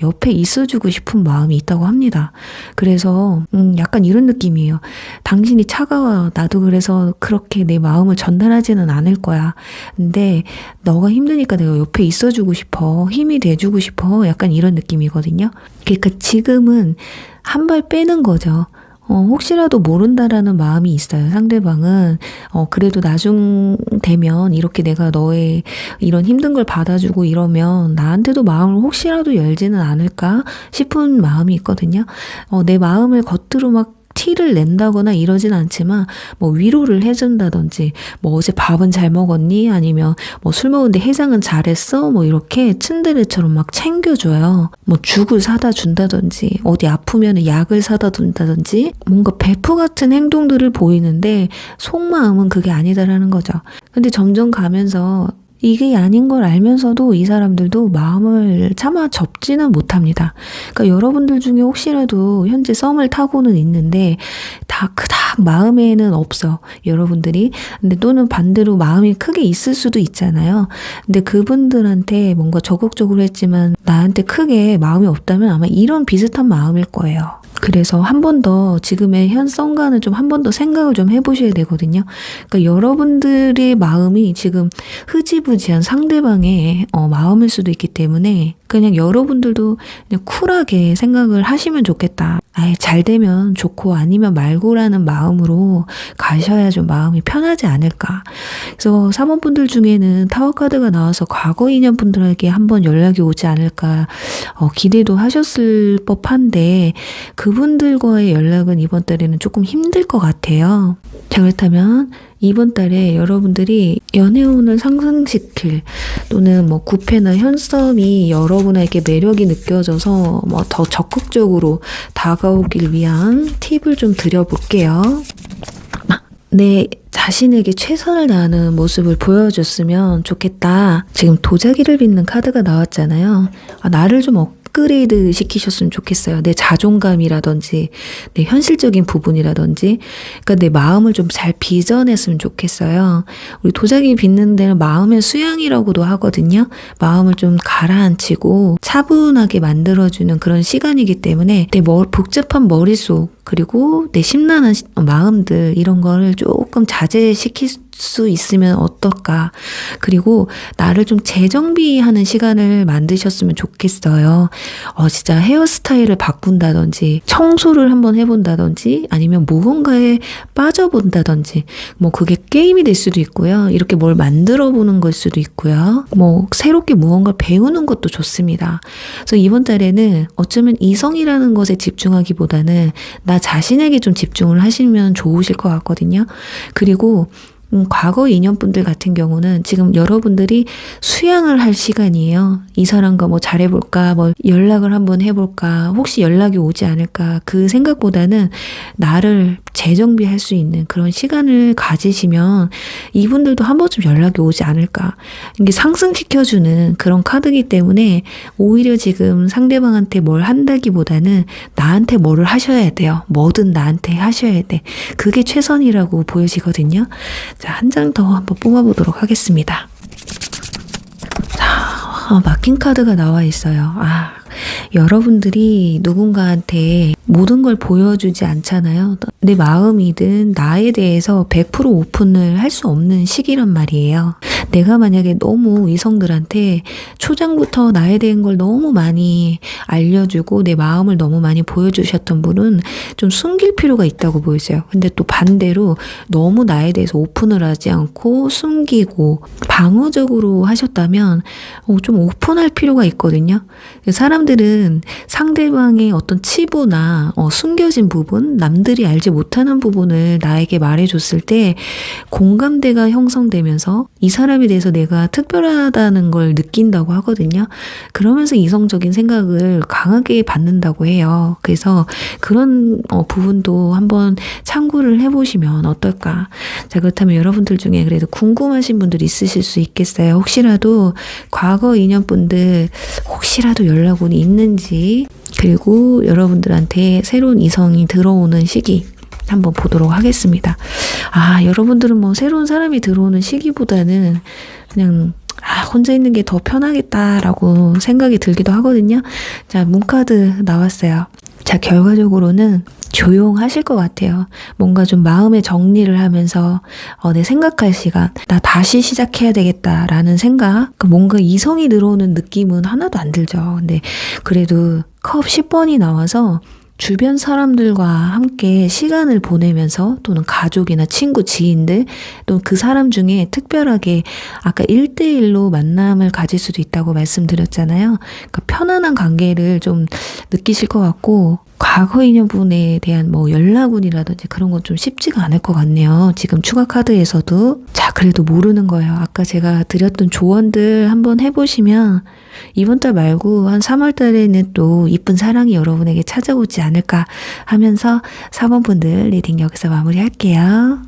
옆에 있어주고 싶은 마음이 있다고 합니다. 그래서 약간 이런 느낌이에요. 당신이 차가워. 나도 그래서 그렇게 내 마음을 전달하지는 않을 거야. 근데 너가 힘드니까 내가 옆에 있어주고 싶어. 힘이 돼주고 싶어. 약간 이런 느낌이거든요. 그러니까 지금은 한 발 빼는 거죠. 혹시라도 모른다라는 마음이 있어요. 상대방은 그래도 나중 되면 이렇게 내가 너의 이런 힘든 걸 받아주고 이러면 나한테도 마음을 혹시라도 열지는 않을까 싶은 마음이 있거든요. 내 마음을 겉으로 막 티를 낸다거나 이러진 않지만 뭐 위로를 해준다든지 뭐 어제 밥은 잘 먹었니? 아니면 뭐 술 먹었는데 해장은 잘했어? 뭐 이렇게 츤데레처럼 막 챙겨줘요. 뭐 죽을 사다 준다든지 어디 아프면 약을 사다 준다든지 뭔가 베프 같은 행동들을 보이는데 속마음은 그게 아니다라는 거죠. 근데 점점 가면서 이게 아닌 걸 알면서도 이 사람들도 마음을 차마 접지는 못합니다. 그러니까 여러분들 중에 혹시라도 현재 썸을 타고는 있는데 다 그닥 마음에는 없어. 여러분들이. 근데 또는 반대로 마음이 크게 있을 수도 있잖아요. 근데 그분들한테 뭔가 적극적으로 했지만 나한테 크게 마음이 없다면 아마 이런 비슷한 마음일 거예요. 그래서 한 번 더 지금의 현 썸과는 좀 한 번 더 생각을 좀 해보셔야 되거든요. 그러니까 여러분들의 마음이 지금 흐지부지한 상대방의 마음일 수도 있기 때문에 그냥 여러분들도 그냥 쿨하게 생각을 하시면 좋겠다. 아예 잘 되면 좋고 아니면 말고라는 마음으로 가셔야 좀 마음이 편하지 않을까. 그래서 사모분들 중에는 타워 카드가 나와서 과거 인연 분들에게 한번 연락이 오지 않을까 기대도 하셨을 법한데 그분들과의 연락은 이번 달에는 조금 힘들 것 같아요. 자, 그렇다면 이번 달에 여러분들이 연애운을 상승시킬 또는 뭐 구패나 현썸이 여러분에게 매력이 느껴져서 뭐 더 적극적으로 다가오길 위한 팁을 좀 드려볼게요. 내 자신에게 최선을 다하는 모습을 보여줬으면 좋겠다. 지금 도자기를 빚는 카드가 나왔잖아요. 나를 좀 업그레이드 시키셨으면 좋겠어요. 내 자존감이라든지 내 현실적인 부분이라든지 그러니까 내 마음을 좀 잘 빚어냈으면 좋겠어요. 우리 도자기 빚는 데는 마음의 수양이라고도 하거든요. 마음을 좀 가라앉히고 차분하게 만들어주는 그런 시간이기 때문에 내 복잡한 머릿속 그리고 내 심란한 마음들 이런 거를 조금 자제시킬 수 있으면 어떨까. 그리고 나를 좀 재정비하는 시간을 만드셨으면 좋겠어요. 진짜 헤어스타일을 바꾼다든지 청소를 한번 해본다든지 아니면 무언가에 빠져본다든지 뭐 그게 게임이 될 수도 있고요. 이렇게 뭘 만들어 보는 걸 수도 있고요. 뭐 새롭게 무언가를 배우는 것도 좋습니다. 그래서 이번 달에는 어쩌면 이성이라는 것에 집중하기보다는 나 자신에게 좀 집중을 하시면 좋으실 것 같거든요. 그리고 과거 인연분들 같은 경우는 지금 여러분들이 수양을 할 시간이에요. 이 사람과 뭐 잘해볼까, 뭐 연락을 한번 해볼까, 혹시 연락이 오지 않을까, 그 생각보다는 나를 재정비할 수 있는 그런 시간을 가지시면 이분들도 한 번쯤 연락이 오지 않을까. 이게 상승시켜주는 그런 카드이기 때문에 오히려 지금 상대방한테 뭘 한다기보다는 나한테 뭐를 하셔야 돼요. 뭐든 나한테 하셔야 돼. 그게 최선이라고 보여지거든요. 자, 한 장 더 한번 뽑아보도록 하겠습니다. 자, 막힌 카드가 나와 있어요. 여러분들이 누군가한테 모든 걸 보여주지 않잖아요. 내 마음이든 나에 대해서 100% 오픈을 할 수 없는 시기란 말이에요. 내가 만약에 너무 이성들한테 초장부터 나에 대한 걸 너무 많이 알려주고 내 마음을 너무 많이 보여주셨던 분은 좀 숨길 필요가 있다고 보이세요. 근데 또 반대로 너무 나에 대해서 오픈을 하지 않고 숨기고 방어적으로 하셨다면 좀 오픈할 필요가 있거든요. 사람들은 상대방의 어떤 치부나 숨겨진 부분, 남들이 알지 못하는 부분을 나에게 말해줬을 때 공감대가 형성되면서 이 사람에 대해서 내가 특별하다는 걸 느낀다고 하거든요. 그러면서 이성적인 생각을 강하게 받는다고 해요. 그래서 그런 부분도 한번 참고를 해보시면 어떨까. 자, 그렇다면 여러분들 중에 그래도 궁금하신 분들 있으실 수 있겠어요. 혹시라도 과거 인연분들 혹시라도 연락운이 있는지 그리고 여러분들한테 새로운 이성이 들어오는 시기 한번 보도록 하겠습니다. 여러분들은 뭐 새로운 사람이 들어오는 시기보다는 그냥 혼자 있는 게 더 편하겠다라고 생각이 들기도 하거든요. 자, 문카드 나왔어요. 자, 결과적으로는 조용하실 것 같아요. 뭔가 좀 마음의 정리를 하면서 내 생각할 시간, 나 다시 시작해야 되겠다라는 생각, 뭔가 이성이 들어오는 느낌은 하나도 안 들죠. 근데 그래도 컵 10번이 나와서 주변 사람들과 함께 시간을 보내면서 또는 가족이나 친구, 지인들 또는 그 사람 중에 특별하게 아까 1대1로 만남을 가질 수도 있다고 말씀드렸잖아요. 그러니까 편안한 관계를 좀 느끼실 것 같고 과거 인연분에 대한 뭐 연락운이라든지 그런 건 좀 쉽지가 않을 것 같네요. 지금 추가 카드에서도. 자, 그래도 모르는 거예요. 아까 제가 드렸던 조언들 한번 해보시면 이번 달 말고 한 3월 달에는 또 이쁜 사랑이 여러분에게 찾아오지 않을까 하면서 4번 분들 리딩 여기서 마무리할게요.